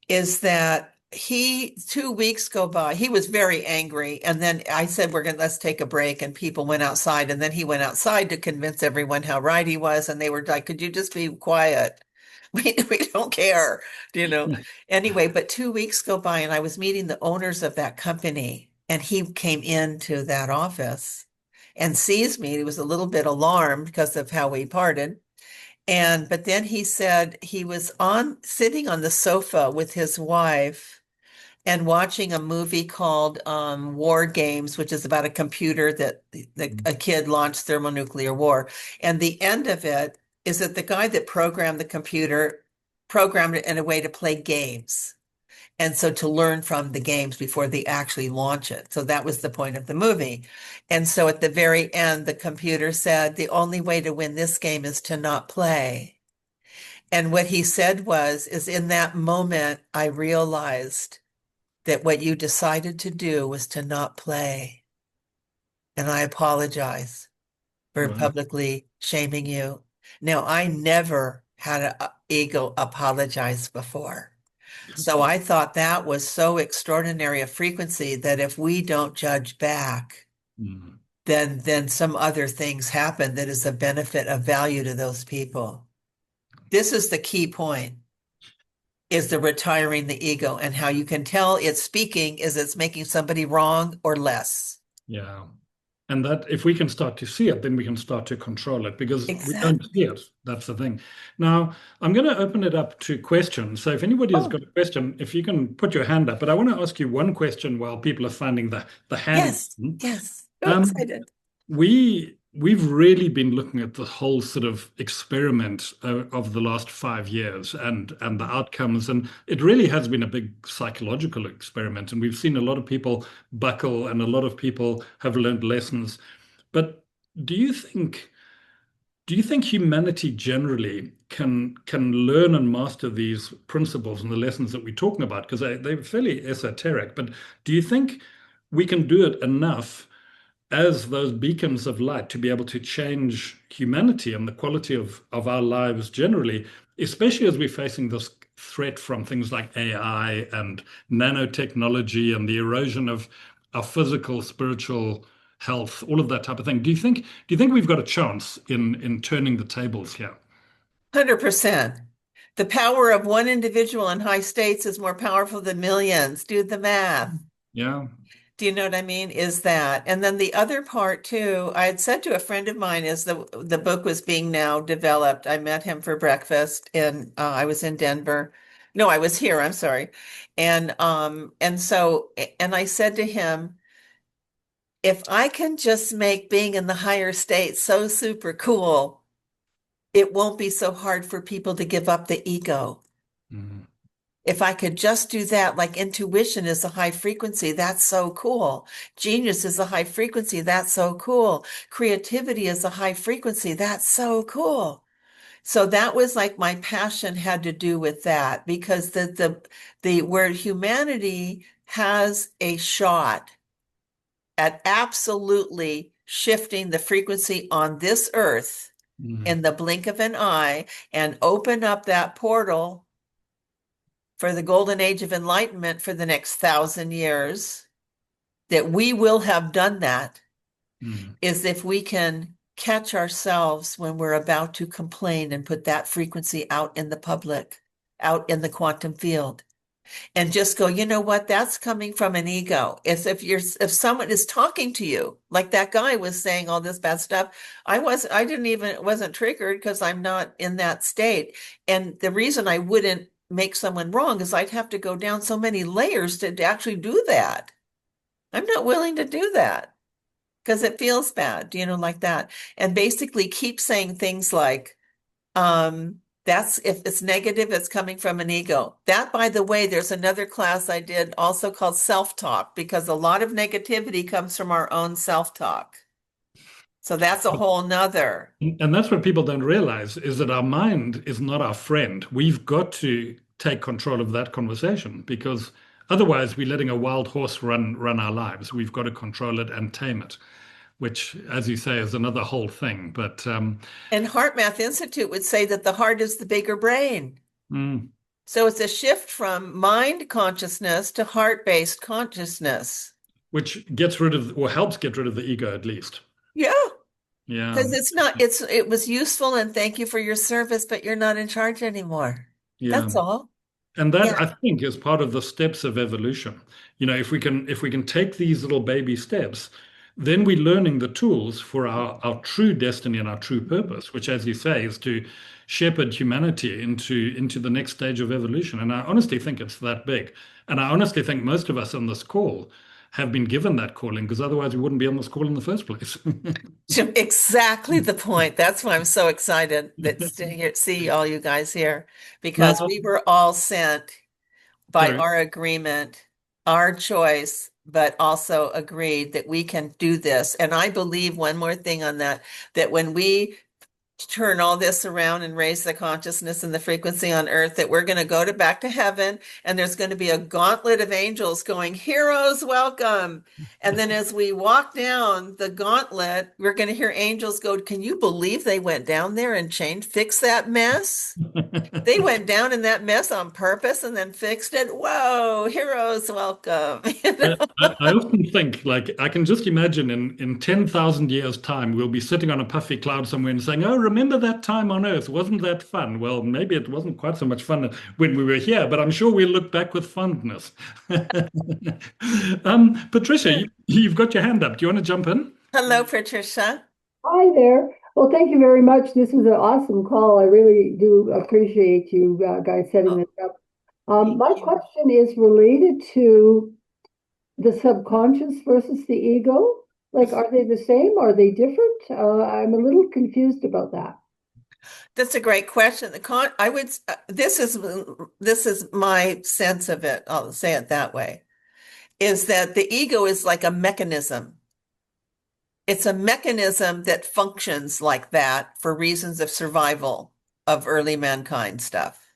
is that 2 weeks go by, he was very angry. And then I said, let's take a break. And people went outside. And then he went outside to convince everyone how right he was. And they were like, could you just be quiet? We don't care, Anyway, but 2 weeks go by and I was meeting the owners of that company and he came into that office and sees me. He was a little bit alarmed because of how we parted. But then he said he was sitting on the sofa with his wife and watching a movie called War Games, which is about a computer that a kid launched thermonuclear war. And the end of it is that the guy that programmed the computer programmed it in a way to play games. And so to learn from the games before they actually launch it. So that was the point of the movie. And so at the very end, the computer said, the only way to win this game is to not play. And what he said is in that moment, I realized that what you decided to do was to not play. and I apologize for Wow. publicly shaming you. Now, I never had an ego apologize before. So I thought that was so extraordinary a frequency that if we don't judge back, Mm. then some other things happen that is a benefit of value to those people. This is the key point, is the retiring the ego, and how you can tell it's speaking is it's making somebody wrong or less. Yeah. And that if we can start to see it, then we can start to control it because we don't Exactly. see it. That's the thing. Now, I'm going to open it up to questions. So if anybody has Oh, got a question, if you can put your hand up, but I want to ask you one question while people are finding the hand. yes, yes. So Um, excited. we've really been looking at the whole sort of experiment of the last 5 years and the outcomes, and it really has been a big psychological experiment. And we've seen a lot of people buckle, and a lot of people have learned lessons. But do you think do you think humanity generally can learn and master these principles and the lessons that we're talking about? Because they're fairly esoteric. But do you think we can do it enough as those beacons of light to be able to change humanity and the quality of our lives generally, especially as we're facing this threat from things like AI and nanotechnology and the erosion of our physical, spiritual health, all of that type of thing. Do you think we've got a chance in turning the tables here? 100%. The power of one individual in high states is more powerful than millions. Do the math. Yeah. Do you know what I mean? Is that. And then the other part too, I had said to a friend of mine as the book was being now developed, I met him for breakfast and I was in Denver. No, I was here, I'm sorry. And I said to him, if I can just make being in the higher states so super cool, it won't be so hard for people to give up the ego. Mhm. If I could just do that, like intuition is a high frequency, that's so cool. Genius is a high frequency, that's so cool. Creativity is a high frequency, that's so cool. So that was like my passion had to do with that because the where humanity has a shot at absolutely shifting the frequency on this earth Mhm. in the blink of an eye and open up that portal for the golden age of enlightenment for the next 1,000 years, that we will have done that, Mhm. is if we can catch ourselves when we're about to complain and put that frequency out in the public, out in the quantum field, and just go, you know what, that's coming from an ego. If someone is talking to you, like that guy was saying all this bad stuff, I didn't even wasn't triggered because I'm not in that state. And the reason I wouldn't make someone wrong is I'd have to go down so many layers to actually do that. I'm not willing to do that because it feels bad, like that. And basically keep saying things like, that's if it's negative, it's coming from an ego. That, by the way, there's another class I did also called self-talk, because a lot of negativity comes from our own self-talk. So that's a whole nother. And that's what people don't realize is that our mind is not our friend. We've got to take control of that conversation because otherwise we're letting a wild horse run our lives. We've got to control it and tame it, which, as you say, is another whole thing. But And Heart Math Institute would say that the heart is the bigger brain. mm, So it's a shift from mind consciousness to heart-based consciousness. which gets rid of or helps get rid of the ego at least. Yeah, Yeah, because it was useful and thank you for your service, but you're not in charge anymore. yeah. That's all. And that Yeah. I think is part of the steps of evolution. If we can take these little baby steps, then we're learning the tools for our true destiny and our true purpose, which, as you say, is to shepherd humanity into the next stage of evolution. And I honestly think it's that big. And I honestly think most of us on this call have been given that calling because otherwise we wouldn't be on this call in the first place. Exactly the point. That's why I'm so excited to see all you guys here, because Now, we were all sent by sorry. our agreement, our choice, but also agreed that we can do this. And I believe one more thing on that, that when we turn all this around and raise the consciousness and the frequency on earth, that we're going to go back to heaven, and there's going to be a gauntlet of angels going, heroes, welcome. And then as we walk down the gauntlet, we're going to hear angels go, can you believe they went down there and fix that mess? They went down in that mess on purpose and then fixed it. Whoa, heroes, welcome. I often think, like, I can just imagine in 10,000 years' time, we'll be sitting on a puffy cloud somewhere and saying, oh, remember that time on Earth? Wasn't that fun? Well, maybe it wasn't quite so much fun when we were here, but I'm sure we'll look back with fondness. Patricia, you've got your hand up. Do you want to jump in? Hello, Patricia. Hi there. Well, thank you very much. This is an awesome call. I really do appreciate you guys setting this up. My question is related to the subconscious versus the ego. Like, are they the same? Are they different? I'm a little confused about that. That's a great question. This is my sense of it. I'll say it that way, is that the ego is like a mechanism. It's a mechanism that functions like that for reasons of survival of early mankind stuff.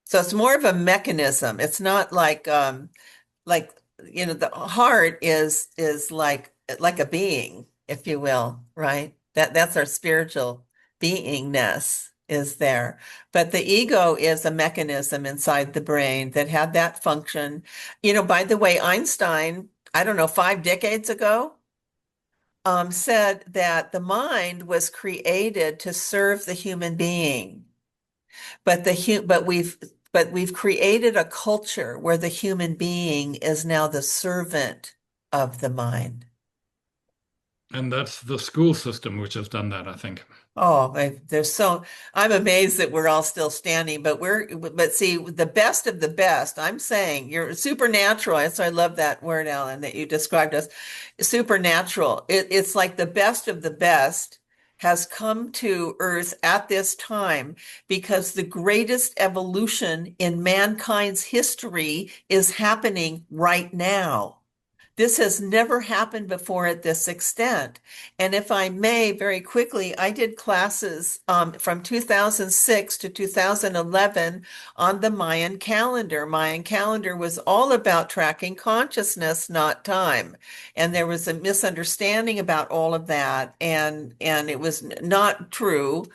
So it's more of a mechanism. It's not like the heart is like a being, if you will, right? That's our spiritual beingness is there. But the ego is a mechanism inside the brain that had that function. By the way, Einstein, I don't know, 5 decades ago, said that the mind was created to serve the human being, but we've created a culture where the human being is now the servant of the mind. And that's the school system which has done that, I think. Oh, I'm amazed that we're all still standing, but see, the best of the best, I'm saying you're supernatural. So I love that word, Alan, that you described as supernatural. It's like the best of the best has come to Earth at this time because the greatest evolution in mankind's history is happening right now. This has never happened before at this extent. And if I may, very quickly, I did classes from 2006 to 2011 on the Mayan calendar. Mayan calendar was all about tracking consciousness, not time. And there was a misunderstanding about all of that, and it was not true.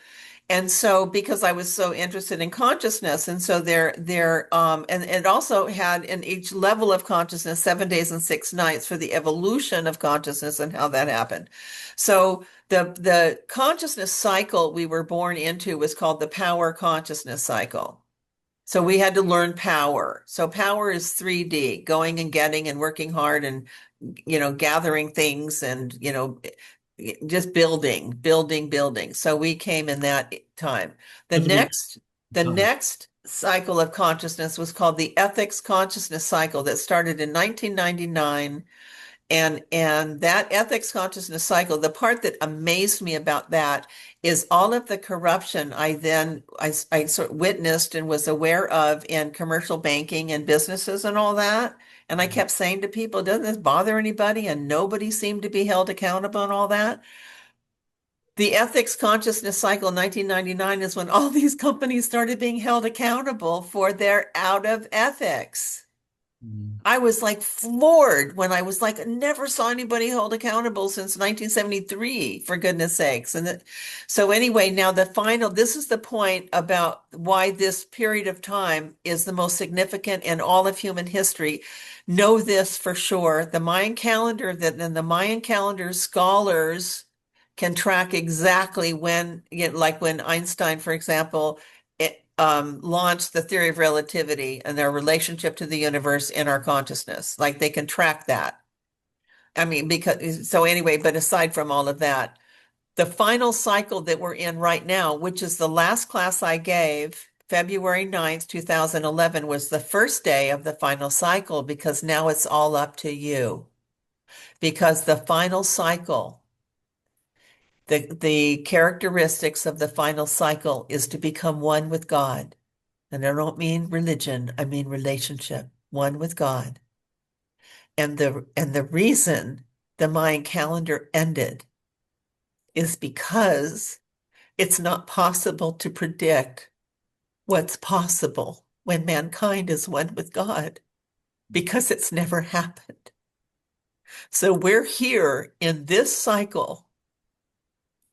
And so, because I was so interested in consciousness, and so and it also had in each level of consciousness 7 days and 6 nights for the evolution of consciousness and how that happened. So the consciousness cycle we were born into was called the power consciousness cycle. So we had to learn power. So power is 3D, going and getting and working hard and gathering things and just building. So we came in that time. The next cycle of consciousness was called the ethics consciousness cycle that started in 1999. And that ethics consciousness cycle, the part that amazed me about that is all of the corruption I sort of witnessed and was aware of in commercial banking and businesses and all that. And I kept saying to people, doesn't this bother anybody? And nobody seemed to be held accountable and all that. The ethics consciousness cycle, 1999, is when all these companies started being held accountable for their out of ethics. I was like floored when I was like, never saw anybody held accountable since 1973, for goodness sakes. So anyway, now this is the point about why this period of time is the most significant in all of human history. Know this for sure. The Mayan calendar, the Mayan calendar scholars can track exactly when, like when Einstein, for example, launched the theory of relativity and their relationship to the universe in our consciousness. Like they can track that. I mean, but aside from all of that, the final cycle that we're in right now, which is the last class I gave, February 9th, 2011, was the first day of the final cycle, because now it's all up to you. Because the final cycle, the characteristics of the final cycle is to become one with God. And I don't mean religion, I mean relationship, one with God. And the reason the Mayan calendar ended is because it's not possible to predict what's possible when mankind is one with God, because it's never happened. So we're here in this cycle,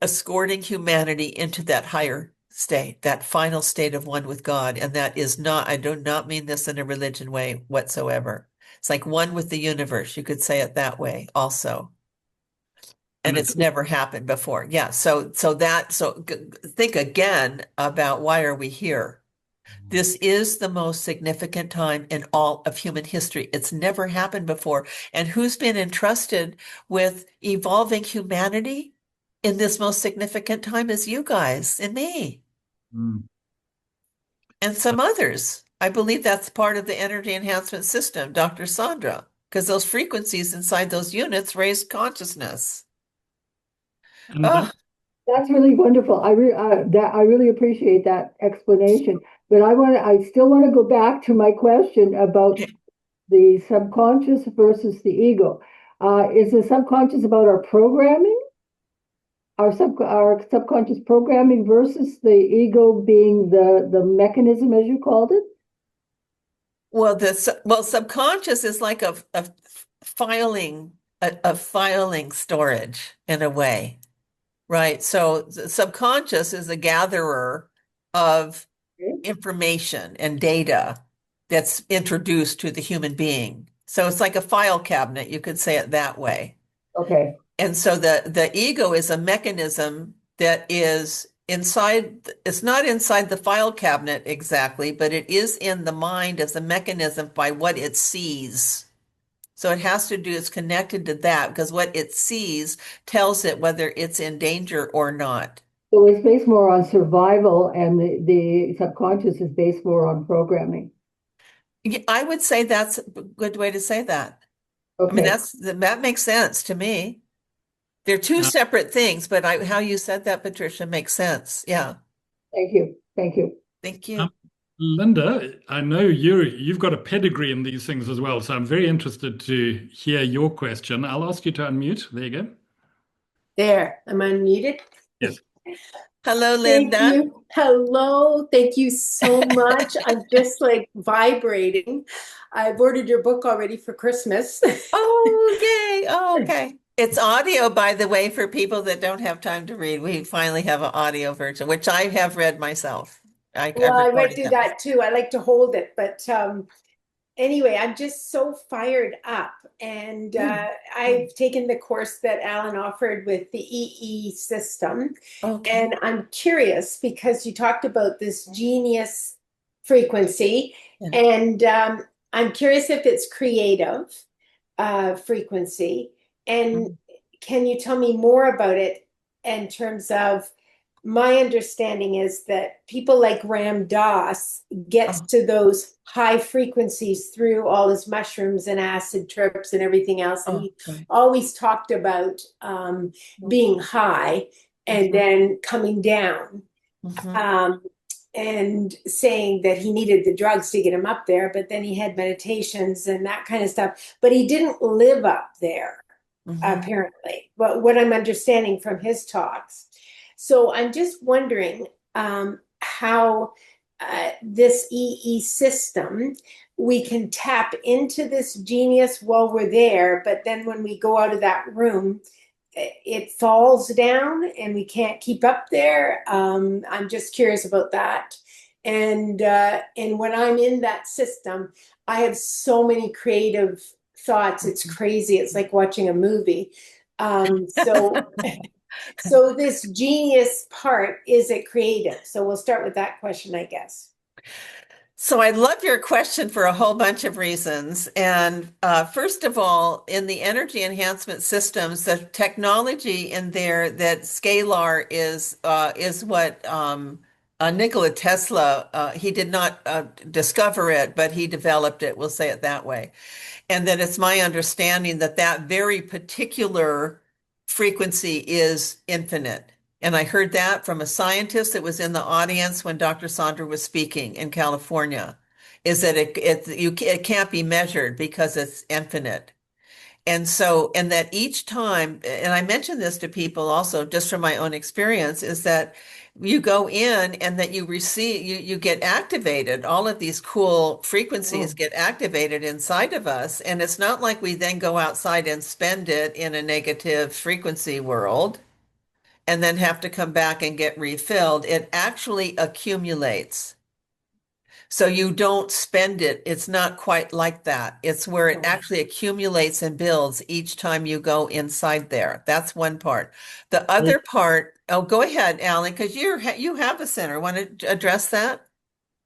escorting humanity into that higher state, that final state of one with God. And that is not, I do not mean this in a religion way whatsoever. It's like one with the universe. You could say it that way also. And it's never happened before. Yeah. So think again about, why are we here? This is the most significant time in all of human history. It's never happened before. And who's been entrusted with evolving humanity in this most significant time is you guys and me. And some others. I believe that's part of the energy enhancement system, Dr. Sandra, because those frequencies inside those units raise consciousness. And That's really wonderful. I really appreciate that explanation. But I still want to go back to my question about the subconscious versus the ego. Is the subconscious about our programming, our subconscious programming, versus the ego being the mechanism, as you called it? Well, subconscious is like a filing storage in a way, right? So the subconscious is a gatherer of information and data that's introduced to the human being. So it's like a file cabinet, you could say it that way. Okay. And so the ego is a mechanism that is inside, it's not inside the file cabinet exactly, but it is in the mind as a mechanism by what it sees. So it has to do, it's connected to that, because what it sees tells it whether it's in danger or not. So it's based more on survival, and the subconscious is based more on programming. I would say that's a good way to say that. Okay. I mean, that makes sense to me. They're two separate things, but how you said that, Patricia, makes sense. Yeah. Thank you. Thank you. Thank you. Linda, I know you've got a pedigree in these things as well, so I'm very interested to hear your question. I'll ask you to unmute. There you go. There, I'm unmuted. Yes. Hello, Linda. Thank you. Hello. Thank you so much. I'm just like vibrating. I've ordered your book already for Christmas. Oh, yay. Oh, okay. It's audio, by the way, for people that don't have time to read. We finally have an audio version, which I have read myself. I might do them. that too. I like to hold it, but anyway, I'm just so fired up, and I've taken the course that Alan offered with the EE system, and I'm curious because you talked about this genius frequency, and I'm curious if it's creative frequency, and can you tell me more about it in terms of, my understanding is that people like Ram Dass gets to those high frequencies through all his mushrooms and acid trips and everything else. And he always talked about being high and then coming down and saying that he needed the drugs to get him up there, but then he had meditations and that kind of stuff. But he didn't live up there, apparently, but what I'm understanding from his talks. So I'm just wondering how this EE system, we can tap into this genius while we're there, but then when we go out of that room, it falls down and we can't keep up there. I'm just curious about that. And when I'm in that system, I have so many creative thoughts. It's crazy. It's like watching a movie. So this genius part, is it creative? So we'll start with that question, I guess. So I love your question for a whole bunch of reasons. And first of all, in the energy enhancement systems, the technology in there that scalar is what Nikola Tesla, he did not discover it, but he developed it. We'll say it that way. And that it's my understanding that that very particular frequency is infinite. And I heard that from a scientist that was in the audience when Dr. Sandra was speaking in California, is that it can't be measured because it's infinite. And that each time, and I mention this to people also, just from my own experience, is that you go in and that you receive, you get activated. All of these cool frequencies get activated inside of us. And it's not like we then go outside and spend it in a negative frequency world and then have to come back and get refilled. It actually accumulates. So you don't spend it. It's not quite like that. It's where it actually accumulates and builds each time you go inside there. That's one part. The other part, oh, go ahead, Alan, because you have a center. Want to address that?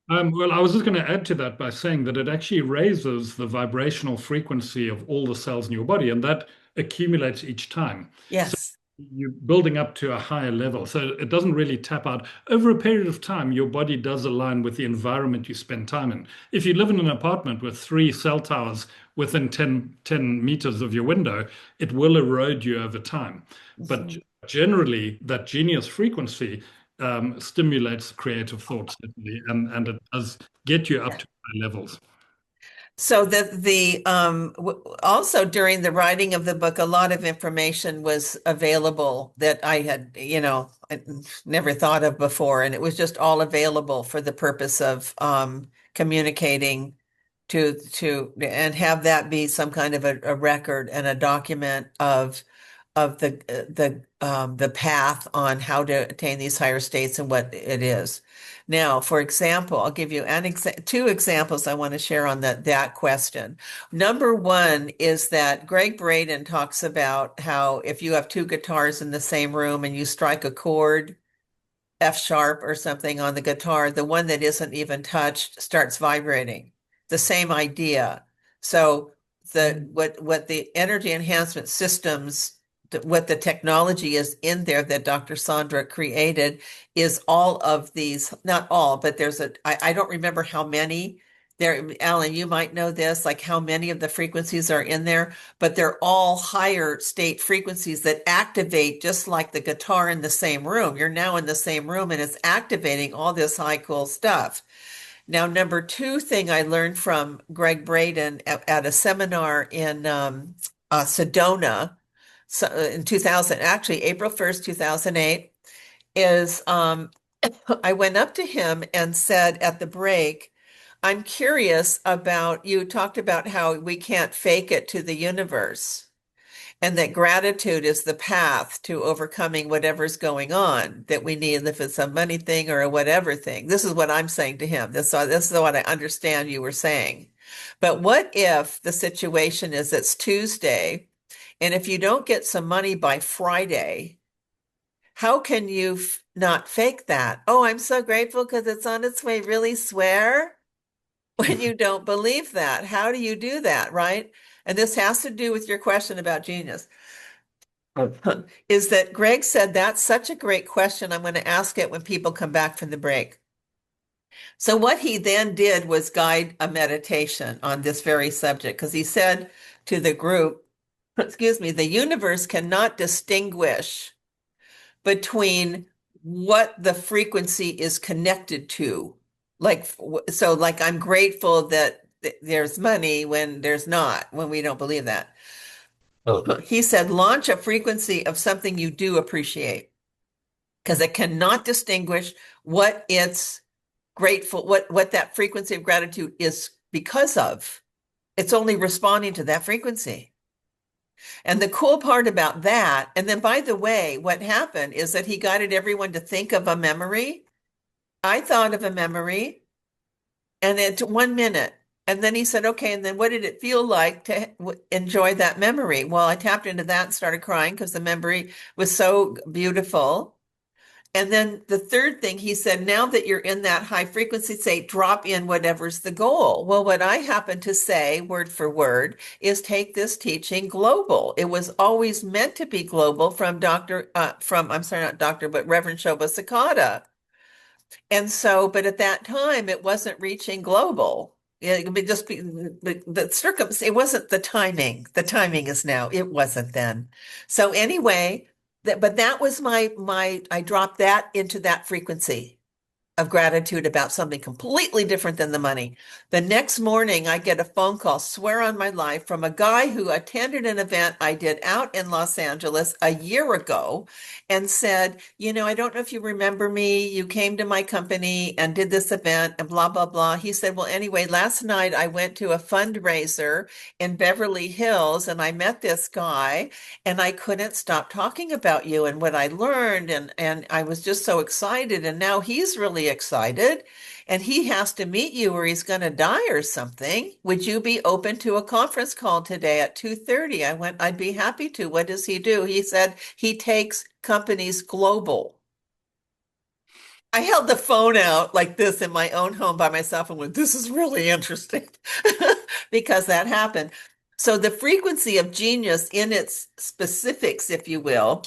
Well, I was just going to add to that by saying that it actually raises the vibrational frequency of all the cells in your body, and that accumulates each time. Yes. You're building up to a higher level. So it doesn't really tap out. Over a period of time, your body does align with the environment you spend time in. If you live in an apartment with 3 cell towers within 10 meters of your window, it will erode you over time. But generally, that genius frequency stimulates creative thoughts, and it does get you up to high levels. So also during the writing of the book, a lot of information was available that I had, I never thought of before, and it was just all available for the purpose of communicating and have that be some kind of a record and a document of the path on how to attain these higher states and what it is. Now, for example, I'll give you two examples I want to share on that question. Number one is that Greg Braden talks about how if you have 2 guitars in the same room and you strike a chord, F sharp or something on the guitar, the one that isn't even touched starts vibrating. The same idea. So what the energy enhancement systems, what the technology is in there that Dr. Sandra created is all of these, not all, but I don't remember how many there. Alan, you might know this, like how many of the frequencies are in there, but they're all higher state frequencies that activate just like the guitar in the same room. You're now in the same room and it's activating all this high cool stuff. Now, number 2 thing I learned from Greg Braden at a seminar in Sedona, in 2000, actually April 1st, 2008, is I went up to him and said at the break, I'm curious about, you talked about how we can't fake it to the universe and that gratitude is the path to overcoming whatever's going on that we need, if it's a money thing or a whatever thing. This is what I'm saying to him. This is what I understand you were saying. But what if the situation is it's Tuesday, and if you don't get some money by Friday, how can you not fake that? Oh, I'm so grateful because it's on its way. Really swear? When you don't believe that, how do you do that, right? And this has to do with your question about genius. Is that Greg said that's such a great question. I'm going to ask it when people come back from the break. So what he then did was guide a meditation on this very subject, because he said to the group, excuse me, the universe cannot distinguish between what the frequency is connected to. Like I'm grateful that there's money when there's not, when we don't believe that. He said, launch a frequency of something you do appreciate, because it cannot distinguish what it's grateful, what that frequency of gratitude is because of. It's only responding to that frequency. And the cool part about that, and then by the way, what happened is that he guided everyone to think of a memory. I thought of a memory, and it's 1 minute. And then he said, okay, and then what did it feel like to enjoy that memory? Well, I tapped into that and started crying because the memory was so beautiful. And then the third thing he said, now that you're in that high frequency, say, drop in whatever's the goal. Well, what I happen to say, word for word, is take this teaching global. It was always meant to be global from Reverend Shobha Sakata. And so, but at that time, it wasn't reaching global. It would just be it wasn't the timing. The timing is now. It wasn't then. So anyway, but that was I dropped that into that frequency of gratitude about something completely different than the money. The next morning, I get a phone call, swear on my life, from a guy who attended an event I did out in Los Angeles a year ago and said, I don't know if you remember me. You came to my company and did this event and blah, blah, blah. He said, well, anyway, last night I went to a fundraiser in Beverly Hills and I met this guy and I couldn't stop talking about you and what I learned. And I was just so excited. And now he's really excited and he has to meet you or he's going to die or something. Would you be open to a conference call today at 2:30? I went, I'd be happy to. What does he do? He said he takes companies global. I held the phone out like this in my own home by myself and went, this is really interesting because that happened. So the frequency of genius in its specifics, if you will,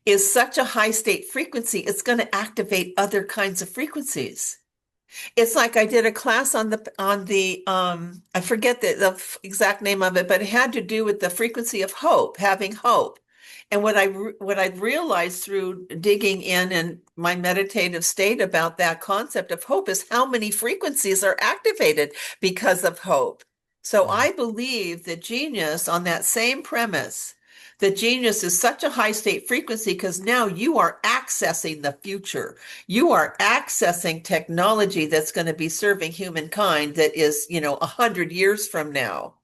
is such a high state frequency, it's going to activate other kinds of frequencies. It's like I did a class on the I forget the exact name of it, but it had to do with the frequency of hope, having hope. And what I realized through digging in my meditative state about that concept of hope is how many frequencies are activated because of hope. So I believe that genius, on that same premise, that genius is such a high state frequency because now you are accessing the future. You are accessing technology that's going to be serving humankind that is, 100 years from now.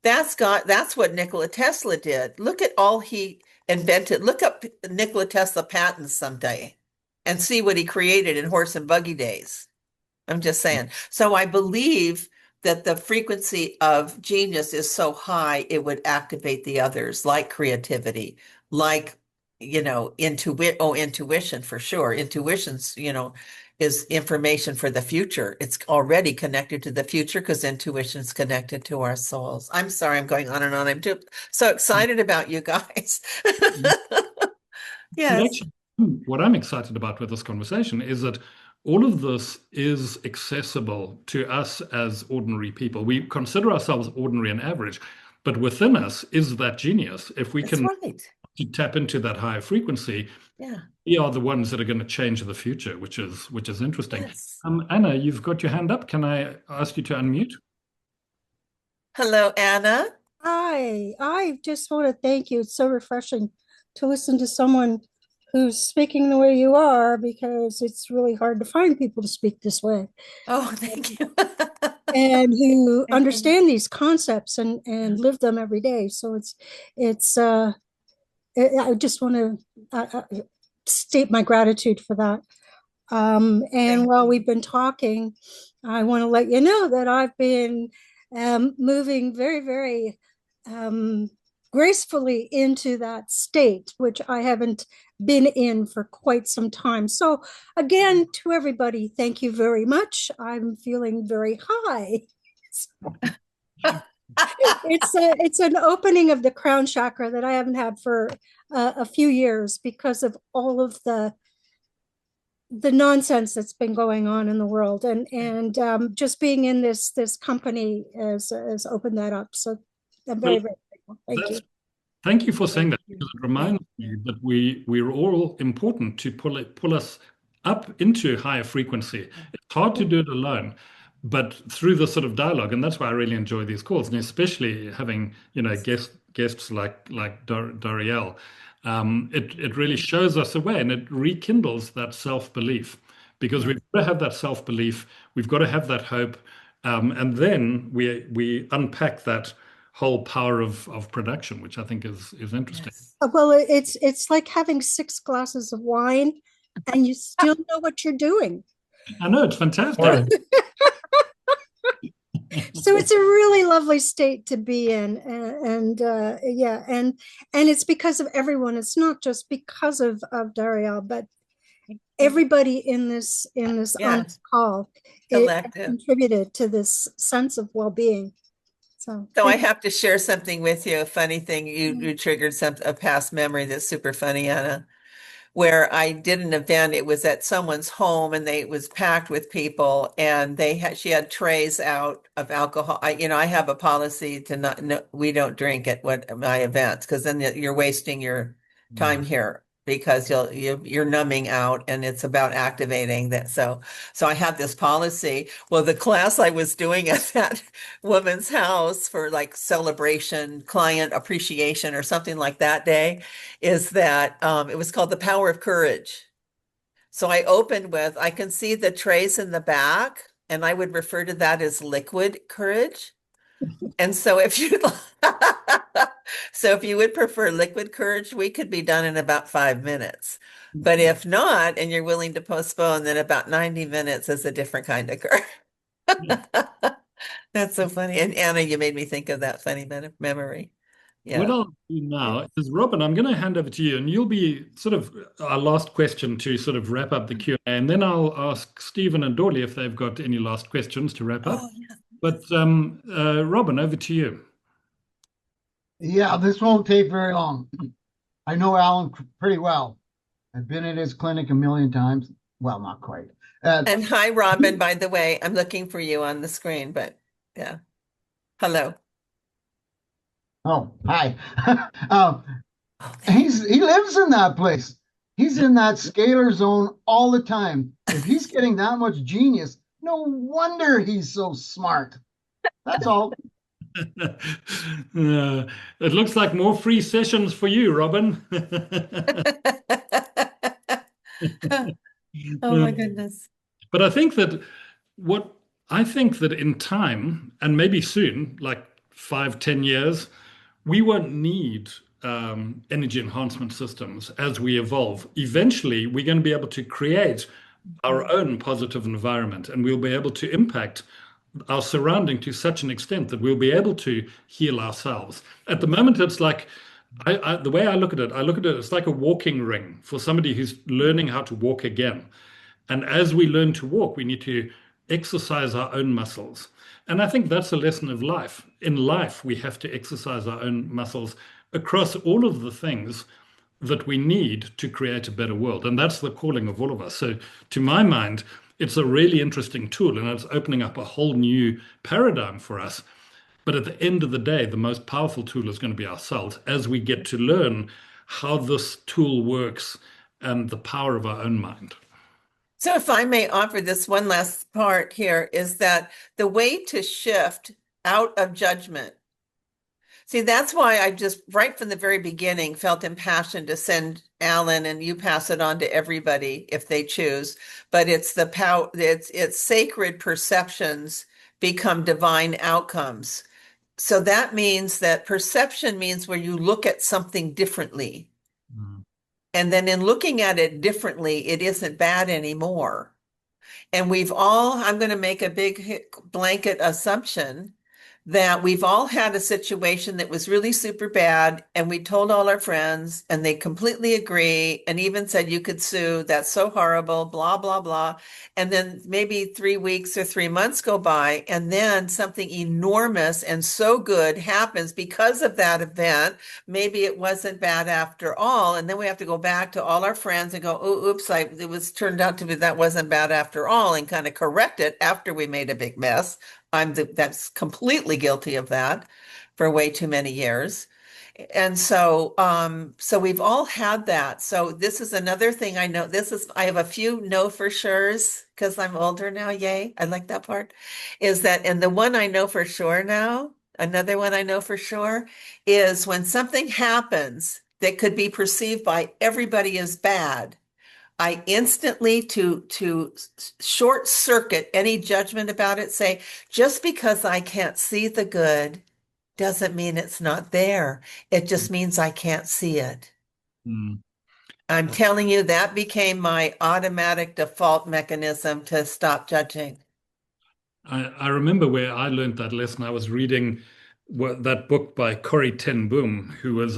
That's what Nikola Tesla did. Look at all he invented. Look up Nikola Tesla patents someday and see what he created in horse and buggy days. I'm just saying. So I believe that the frequency of genius is so high, it would activate the others, like creativity, like, intuition for sure. Intuition's, is information for the future. It's already connected to the future because intuition is connected to our souls. I'm sorry, I'm going on and on. I'm so excited about you guys. Yes. Actually, what I'm excited about with this conversation is that all of this is accessible to us as ordinary people. We consider ourselves ordinary and average, but within us is that genius. If we That's can right. tap into that higher frequency, Yeah. we are the ones that are going to change the future, which is interesting. Yes. Anna, you've got your hand up. Can I ask you to unmute? Hello, Anna. Hi, I just want to thank you. It's so refreshing to listen to someone who's speaking the way you are because it's really hard to find people to speak this way Oh, thank you. and who Thank you. understand these concepts and live them every day. So I just want to state my gratitude for that. And Thank while you. we've been talking, I want to let you know that I've been moving very, very gracefully into that state, which I haven't been in for quite some time. So again, to everybody, thank you very much. I'm feeling very high. It's an opening of the crown chakra that I haven't had for a few years because of all of the nonsense that's been going on in the world, and just being in this company has opened that up. So I'm very, very grateful. Thank you. Thank you for saying that, because it reminds me that we're all important to pull us up into higher frequency. It's hard to do it alone, but through this sort of dialogue, and that's why I really enjoy these calls, and especially having guests like Darylle. It really shows us a way, and it rekindles that self-belief, because we've got to have that self-belief, we've got to have that hope, and then we unpack that whole power of production, which I think is interesting. Yes. Well, it's like having 6 glasses of wine and you still know what you're doing. I know, it's fantastic. So it's a really lovely state to be in, and it's because of everyone. It's not just because of Darylle, but everybody in this on this call contributed to this sense of well-being. So I have to share something with you. A funny thing, you triggered a past memory that's super funny, Anna, where I did an event. It was at someone's home, and it was packed with people, and she had trays out of alcohol. I have a policy to we don't drink at my events, because then you're wasting your time here. because you're numbing out, and it's about activating that. So I have this policy. Well, the class I was doing at that woman's house for like celebration, client appreciation or something like that day is that it was called The Power of Courage. So I opened with, I can see the trays in the back, and I would refer to that as liquid courage. And so if you would prefer liquid courage, we could be done in about 5 minutes. But if not, and you're willing to postpone, then about 90 minutes is a different kind of courage. That's so funny. And Anna, you made me think of that funny memory. What Yeah. I'll do now is, Robin, I'm going to hand over to you, and you'll be sort of our last question to sort of wrap up the Q&A, and then I'll ask Stephen and Darylle if they've got any last questions to wrap up. Oh, yeah. But Robin, over to you. Yeah, this won't take very long. I know Alan pretty well. I've been at his clinic a million times. Well, not quite. And hi, Robin, by the way. I'm looking for you on the screen, but yeah. Hello. Oh, hi. He lives in that place. He's in that scalar zone all the time. If he's getting that much genius, no wonder he's so smart. That's all. It looks like more free sessions for you, Robin. Oh my goodness. But I think that in time, and maybe soon, like 5-10 years, we won't need energy enhancement systems as we evolve. Eventually, we're going to be able to create our own positive environment, and we'll be able to impact our surrounding to such an extent that we'll be able to heal ourselves. At the moment, it's like, the way I look at it, it's like a walking ring for somebody who's learning how to walk again. And as we learn to walk, we need to exercise our own muscles. And I think that's a lesson of life. In life, we have to exercise our own muscles across all of the things that we need to create a better world. And that's the calling of all of us. So to my mind, it's a really interesting tool, and it's opening up a whole new paradigm for us. But at the end of the day, the most powerful tool is going to be ourselves as we get to learn how this tool works and the power of our own mind. So if I may offer this one last part here, is that the way to shift out of judgment. See, that's why I just right from the very beginning felt impassioned to send Alan, and you pass it on to everybody if they choose. But it's the power, it's sacred perceptions become divine outcomes. So that means that perception means where you look at something differently. And then in looking at it differently, it isn't bad anymore. And I'm going to make a big blanket assumption that we've all had a situation that was really super bad, and we told all our friends, and they completely agree, and even said you could sue, that's so horrible, blah, blah, blah. And then maybe 3 weeks or 3 months go by, and then something enormous and so good happens because of that event. Maybe it wasn't bad after all. And then we have to go back to all our friends and go, oh, oops, it was turned out to be that wasn't bad after all, and kind of correct it after we made a big mess. That's completely guilty of that for way too many years. And so we've all had that. So this is another thing I know. I have a few know for sure's because I'm older now. Yay. I like that part. Is that, and the one I know for sure now, another one I know for sure is when something happens that could be perceived by everybody as bad, I instantly to short circuit any judgment about it, say, just because I can't see the good doesn't mean it's not there. It just means I can't see it. I'm telling you, that became my automatic default mechanism to stop judging. I remember where I learned that lesson. I was reading that book by Corrie ten Boom, who was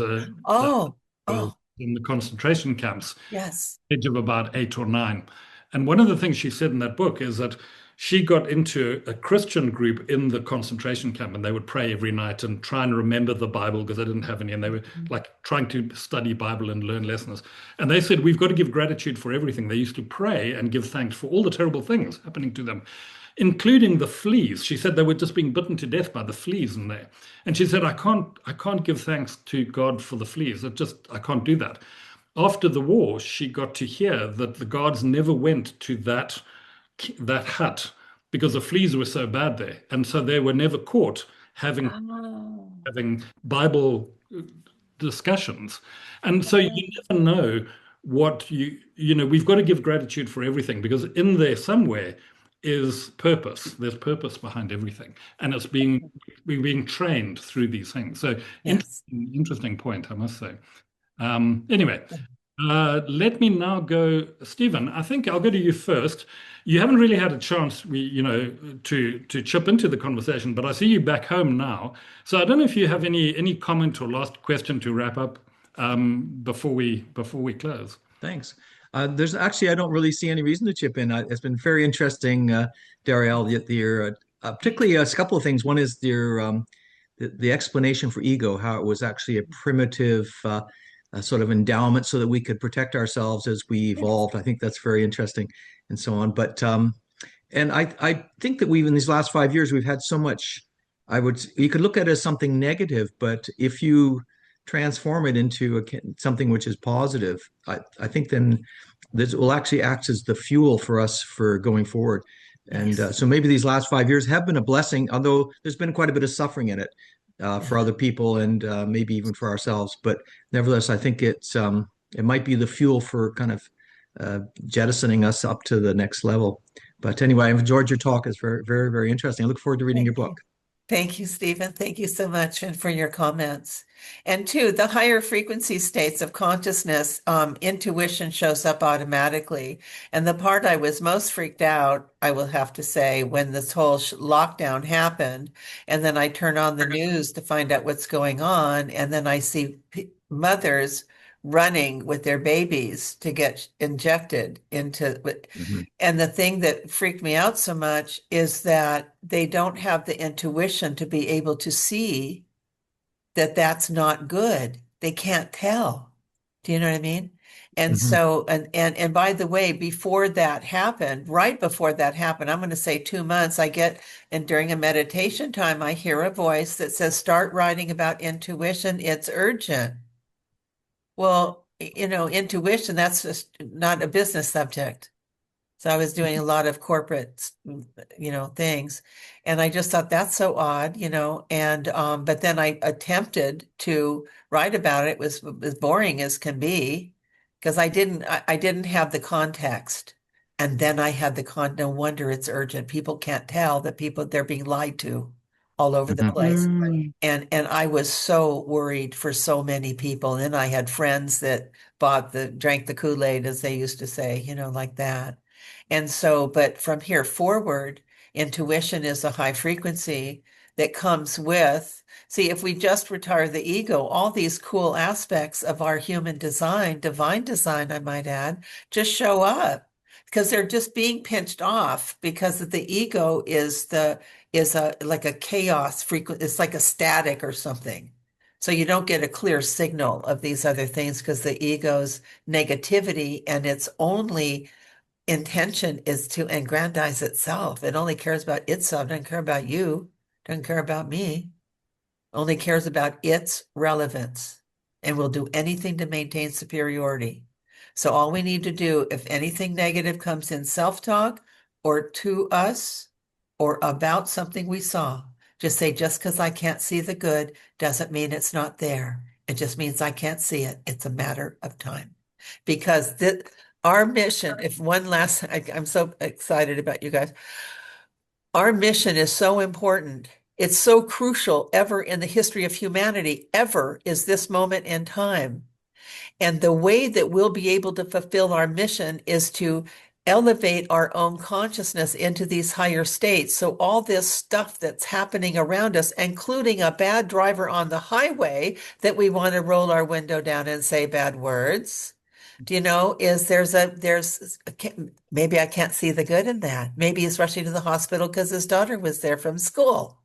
in the concentration camps, yes, age of about 8 or 9. And one of the things she said in that book is that she got into a Christian group in the concentration camp, and they would pray every night and try and remember the Bible because they didn't have any, and they were like trying to study Bible and learn lessons. And they said, we've got to give gratitude for everything. They used to pray and give thanks for all the terrible things happening to them, including the fleas. She said they were just being bitten to death by the fleas in there. And she said, I can't give thanks to God for the fleas. I can't do that. after the war, she got to hear that the guards never went to that hut because the fleas were so bad there, and so they were never caught having Oh. having Bible discussions. And so you never know what we've got to give gratitude for everything, because in there somewhere is purpose. There's purpose behind everything, and we're being trained through these things. So Yes. interesting point, I must say. Anyway, let me now go, Stephen. I think I'll go to you first. You haven't really had a chance, to chip into the conversation, but I see you back home now. So I don't know if you have any comment or last question to wrap up before we close. Thanks. There's actually, I don't really see any reason to chip in. It's been very interesting, Darylle, particularly a couple of things. One is the explanation for ego, how it was actually a primitive sort of endowment so that we could protect ourselves as we evolved. I think that's very interesting, and so on. But and I think that in these last 5 years, we've had so much. You could look at it as something negative, but if you transform it into something which is positive, I think then this will actually act as the fuel for us for going forward. And so maybe these last 5 years have been a blessing, although there's been quite a bit of suffering in it for other people and maybe even for ourselves. But nevertheless, I think it might be the fuel for kind of jettisoning us up to the next level. But anyway, I've enjoyed your talk. It's very, very, very interesting. I look forward to reading your book. Thank you, Stephen. Thank you so much and for your comments. And two, the higher frequency states of consciousness, intuition shows up automatically. And the part I was most freaked out, I will have to say, when this whole lockdown happened, and then I turn on the news to find out what's going on, and then I see mothers running with their babies to get injected into and the thing that freaked me out so much is that they don't have the intuition to be able to see that that's not good. They can't tell. Do you know what I mean? And so, and by the way, before that happened, right before that happened, I'm going to say 2 months, and during a meditation time, I hear a voice that says, start writing about intuition. It's urgent. Well, intuition, that's just not a business subject. So I was doing a lot of corporate, things. And I just thought that's so odd, and but then I attempted to write about it. It was as boring as can be because I didn't have the context. And then I had no wonder it's urgent. People can't tell that they're being lied to all over the place. And I was so worried for so many people. And then I had friends that drank the Kool-Aid, as they used to say, like that. And so, but from here forward, intuition is a high frequency that comes with, see, if we just retire the ego, all these cool aspects of our human design, divine design, I might add, just show up because they're just being pinched off because the ego is like a chaos frequency. It's like a static or something. So you don't get a clear signal of these other things because the ego's negativity and its only intention is to aggrandize itself. It only cares about itself, doesn't care about you, doesn't care about me, only cares about its relevance and will do anything to maintain superiority. So all we need to do, if anything negative comes in self-talk or to us or about something we saw, just say, just because I can't see the good doesn't mean it's not there. It just means I can't see it. It's a matter of time. Because our mission, I'm so excited about you guys. Our mission is so important. It's so crucial ever in the history of humanity, ever is this moment in time. And the way that we'll be able to fulfill our mission is to elevate our own consciousness into these higher states. So all this stuff that's happening around us, including a bad driver on the highway that we want to roll our window down and say bad words, maybe I can't see the good in that. Maybe he's rushing to the hospital because his daughter was there from school.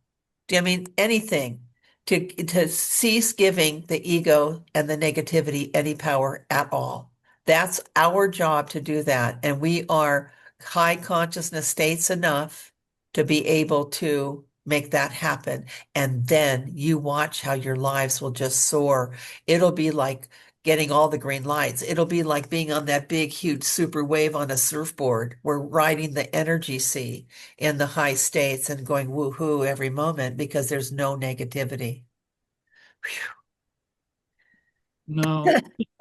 Anything to cease giving the ego and the negativity any power at all. That's our job to do that. And we are high consciousness states enough to be able to make that happen. And then you watch how your lives will just soar. It'll be like getting all the green lights. It'll be like being on that big, huge super wave on a surfboard. We're riding the energy sea in the high states and going woohoo every moment because there's no negativity. Now,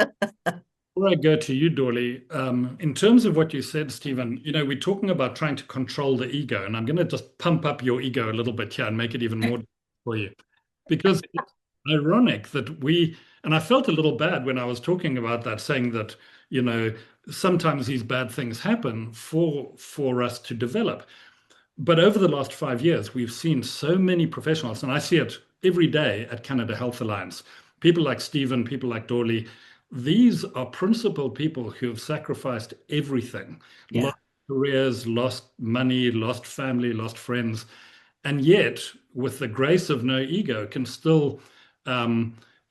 before I go to you, Darylle, in terms of what you said, Stephen, we're talking about trying to control the ego, and I'm going to just pump up your ego a little bit here and make it even more for you, because it's ironic that and I felt a little bad when I was talking about that, saying that, sometimes these bad things happen for us to develop. But over the last 5 years, we've seen so many professionals, and I see it every day at Canada Health Alliance. People like Stephen, people like Darylle, these are principled people who have sacrificed everything, lost careers, lost money, lost family, lost friends, and yet, with the grace of no ego, can still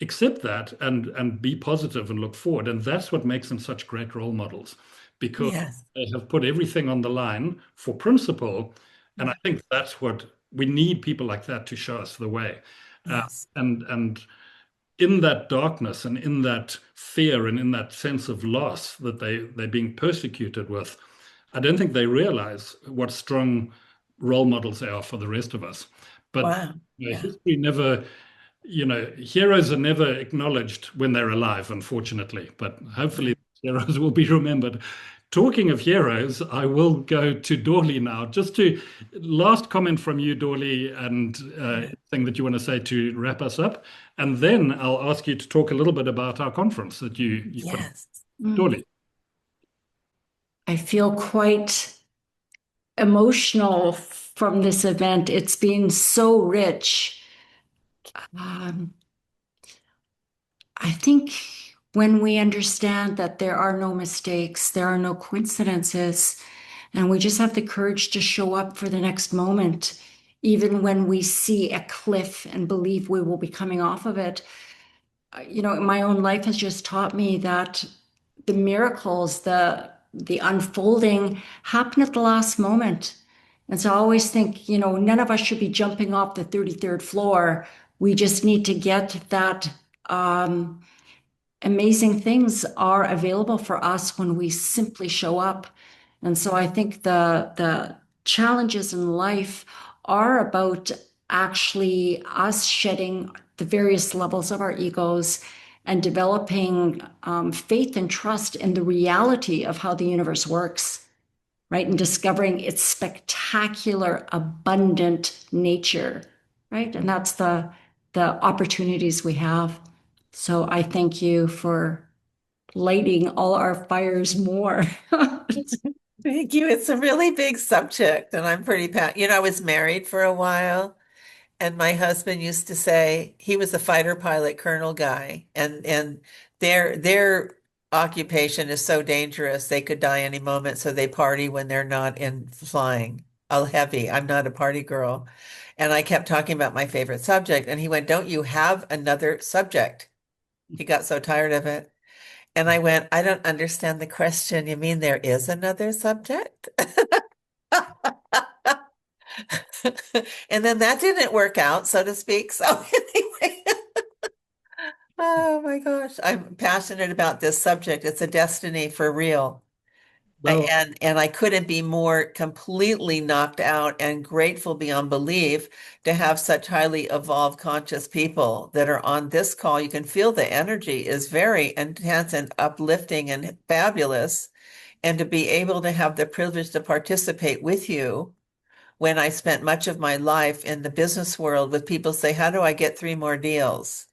accept that and be positive and look forward. And that's what makes them such great role models, because they have put everything on the line for principle. And I think that's what we need, people like that to show us the way. And in that darkness and in that fear and in that sense of loss that they're being persecuted with, I don't think they realize what strong role models they are for the rest of us. But history never, heroes are never acknowledged when they're alive, unfortunately. But hopefully heroes will be remembered. Talking of heroes, I will go to Darylle now. Just to last comment from you, Darylle, and thing that you want to say to wrap us up, and then I'll ask you to talk a little bit about our conference that you put. Darylle. I feel quite emotional from this event. It's been so rich. I think when we understand that there are no mistakes, there are no coincidences, and we just have the courage to show up for the next moment, even when we see a cliff and believe we will be coming off of it. My own life has just taught me that the miracles, the unfolding happen at the last moment. And so I always think, none of us should be jumping off the 33rd floor. We just need to get that amazing things are available for us when we simply show up. And so I think the challenges in life are about actually us shedding the various levels of our egos and developing faith and trust in the reality of how the universe works, right? And discovering its spectacular, abundant nature, right? And that's the opportunities we have. So I thank you for lighting all our fires more. Thank you. It's a really big subject, and I'm pretty I was married for a while, and my husband used to say he was a fighter pilot colonel guy, and their occupation is so dangerous they could die any moment, so they party when they're not in flying. All heavy. I'm not a party girl. And I kept talking about my favorite subject, and he went, "Don't you have another subject?" He got so tired of it. And I went, "I don't understand the question. You mean there is another subject?" And then that didn't work out, so to speak. So anyway, oh my gosh, I'm passionate about this subject. It's a destiny for real. Well, And I couldn't be more completely knocked out and grateful beyond belief to have such highly evolved conscious people that are on this call. You can feel the energy is very intense and uplifting and fabulous. And to be able to have the privilege to participate with you when I spent much of my life in the business world with people say, "How do I get 3 more deals?"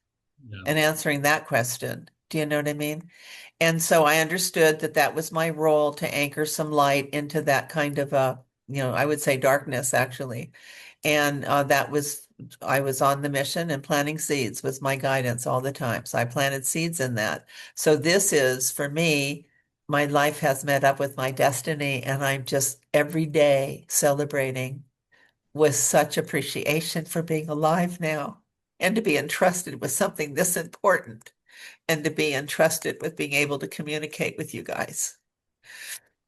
And answering that question. Do you know what I mean? And so I understood that that was my role, to anchor some light into that kind of I would say darkness, actually. And I was on the mission, and planting seeds was my guidance all the time. So I planted seeds in that. So this is, for me, my life has met up with my destiny, and I'm just every day celebrating with such appreciation for being alive now and to be entrusted with something this important, and to be entrusted with being able to communicate with you guys,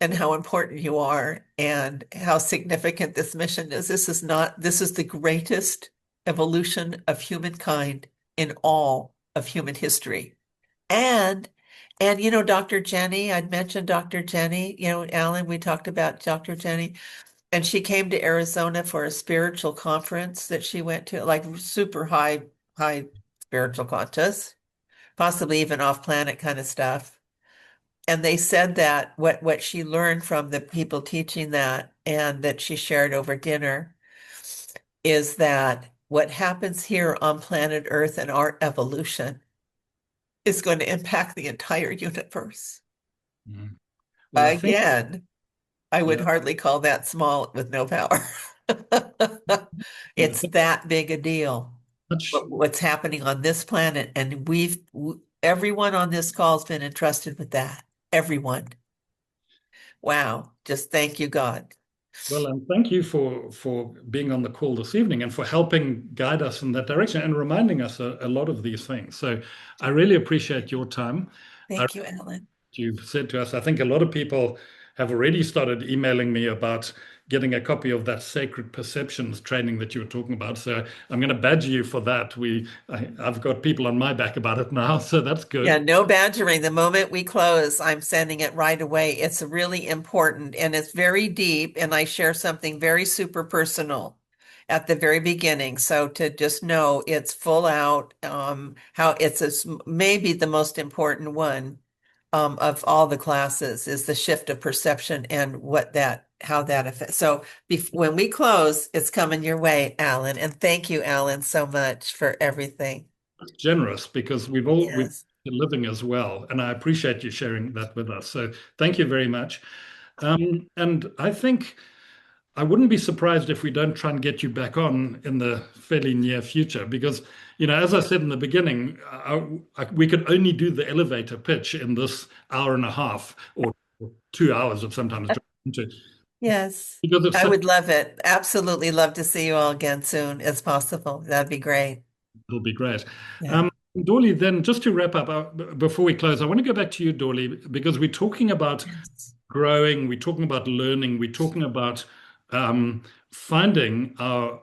and how important you are and how significant this mission is. This is the greatest evolution of humankind in all of human history. And Dr. Jenny, I'd mentioned Dr. Jenny, Alan, we talked about Dr. Jenny, and she came to Arizona for a spiritual conference that she went to, like super high spiritual contest, possibly even off-planet kind of stuff. And they said that what she learned from the people teaching that and that she shared over dinner is that what happens here on planet Earth and our evolution is going to impact the entire universe. Mm. Well, Again, I would Yeah. hardly call that small with no power. It's that big a deal. What's happening on this planet, and everyone on this call has been entrusted with that. Everyone. Wow. Just thank you, God. Well, and thank you for being on the call this evening and for helping guide us in that direction and reminding us a lot of these things. So I really appreciate your time. Thank you, Alan. You've said to us, I think a lot of people have already started emailing me about getting a copy of that sacred perceptions training that you were talking about. So I'm going to badger you for that. I've got people on my back about it now, so that's good. Yeah, no badgering. The moment we close, I'm sending it right away. It's really important and it's very deep, and I share something very super personal at the very beginning. So to just know it's full out, how it's maybe the most important one of all the classes is the shift of perception and how that affects. So when we close, it's coming your way, Alan. And thank you, Alan, so much for everything. It's generous because we've been Yes. living as well. And I appreciate you sharing that with us. So thank you very much. And I think I wouldn't be surprised if we don't try and get you back on in the fairly near future, because, as I said in the beginning, we could only do the elevator pitch in this hour and a half or 2 hours of sometimes. Yes, Because I would love it. Absolutely love to see you all again soon as possible. That'd be great. It'll be great. Yeah. Dorley, then just to wrap up, before we close, I want to go back to you, Dorley, because we're talking about growing, we're talking about learning, we're talking about finding our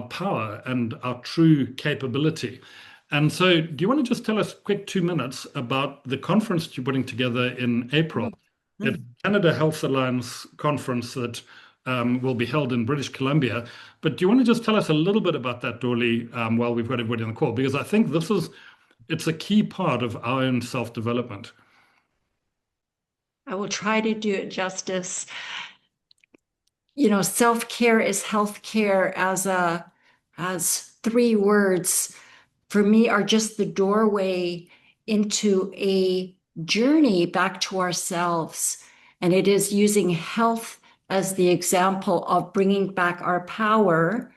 power and our true capability. And so do you want to just tell us a quick 2 minutes about the conference that you're putting together in April? It's Canada Health Alliance conference that will be held in British Columbia. But do you want to just tell us a little bit about that, Dorley, while we've got everybody on the call? Because I think it's a key part of our own self-development. I will try to do it justice. Self-care is healthcare as 3 words for me are just the doorway into a journey back to ourselves. And it is using health as the example of bringing back our power,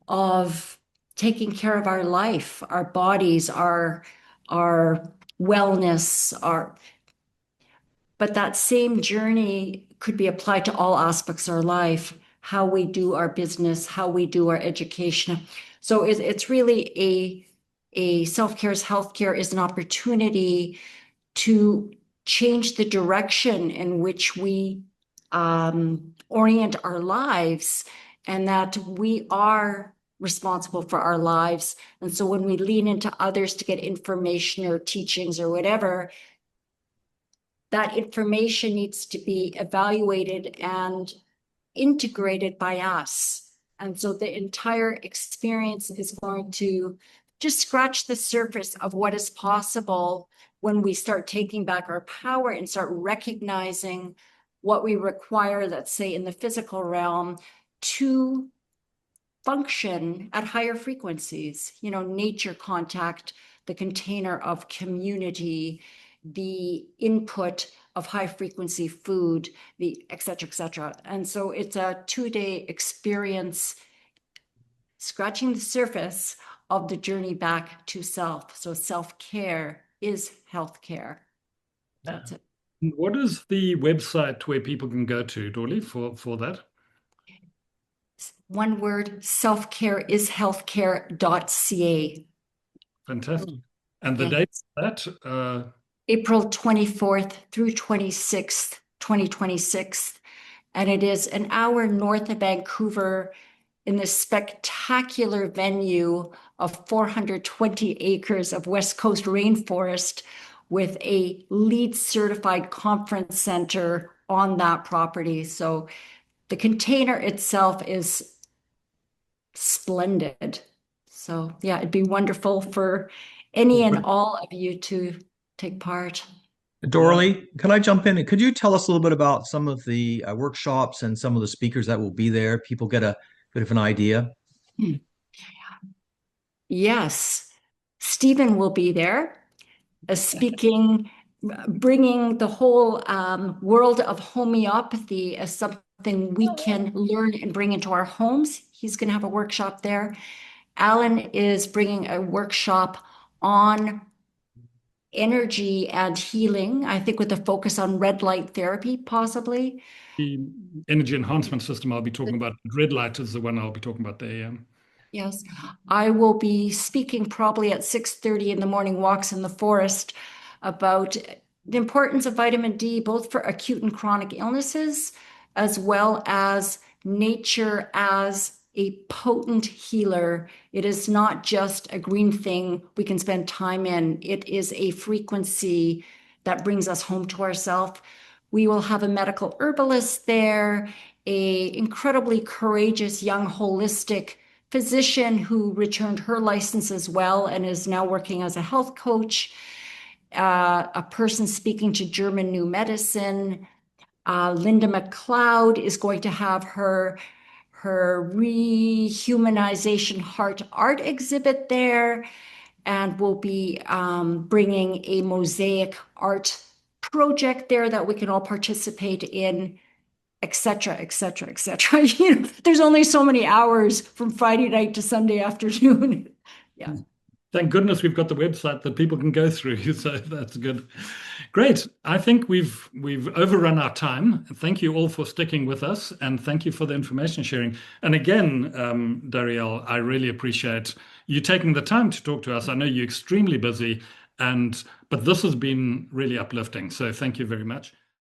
of taking care of our life, our bodies, our wellness, but that same journey could be applied to all aspects of our life, how we do our business, how we do our education. So it's really a self-care is healthcare is an opportunity to change the direction in which we orient our lives, and that we are responsible for our lives. And so when we lean into others to get information or teachings or whatever, that information needs to be evaluated and integrated by us. And so the entire experience is going to just scratch the surface of what is possible when we start taking back our power and start recognizing what we require, let's say in the physical realm, to function at higher frequencies, nature contact, the container of community, the input of high frequency food, the et cetera. And so it's a 2-day experience scratching the surface of the journey back to self. So self-care is healthcare. That's it. What is the website where people can go to, Dorley, for that? One word, selfcareishealthcare.ca. Fantastic. And the date of that? April 24th through 26th, 2026. And it is an hour north of Vancouver. in this spectacular venue of 420 acres of West Coast rainforest with a LEED certified conference center on that property. So the container itself is splendid. So yeah, it'd be wonderful for any and all of you to take part. Darylle, can I jump in? Could you tell us a little bit about some of the workshops and some of the speakers that will be there? People get a bit of an idea. Yes, Stephen will be there speaking, bringing the whole world of homeopathy as something we can learn and bring into our homes. He's going to have a workshop there. Alan is bringing a workshop on energy and healing, I think with a focus on red light therapy, possibly. The energy enhancement system I'll be talking about, red light is the one I'll be talking about there. Yeah. Yes, I will be speaking probably at 6:30 in the morning walks in the forest about the importance of vitamin D, both for acute and chronic illnesses, as well as nature as a potent healer. It is not just a green thing we can spend time in. It is a frequency that brings us home to ourselves. We will have a medical herbalist there, a incredibly courageous young holistic physician who returned her license as well and is now working as a health coach, a person speaking to German New Medicine. Linda McLeod is going to have her rehumanization heart art exhibit there, and we'll be bringing a mosaic art project there that we can all participate in, etc., etc., etc. You know, there's only so many hours from Friday night to Sunday afternoon. Yeah. Thank goodness we've got the website that people can go through, so that's good. Great. I think we've overrun our time. Thank you all for sticking with us, and thank you for the information sharing. And again, Darylle, I really appreciate you taking the time to talk to us. I know you're extremely busy, but this has been really uplifting. So thank you very much.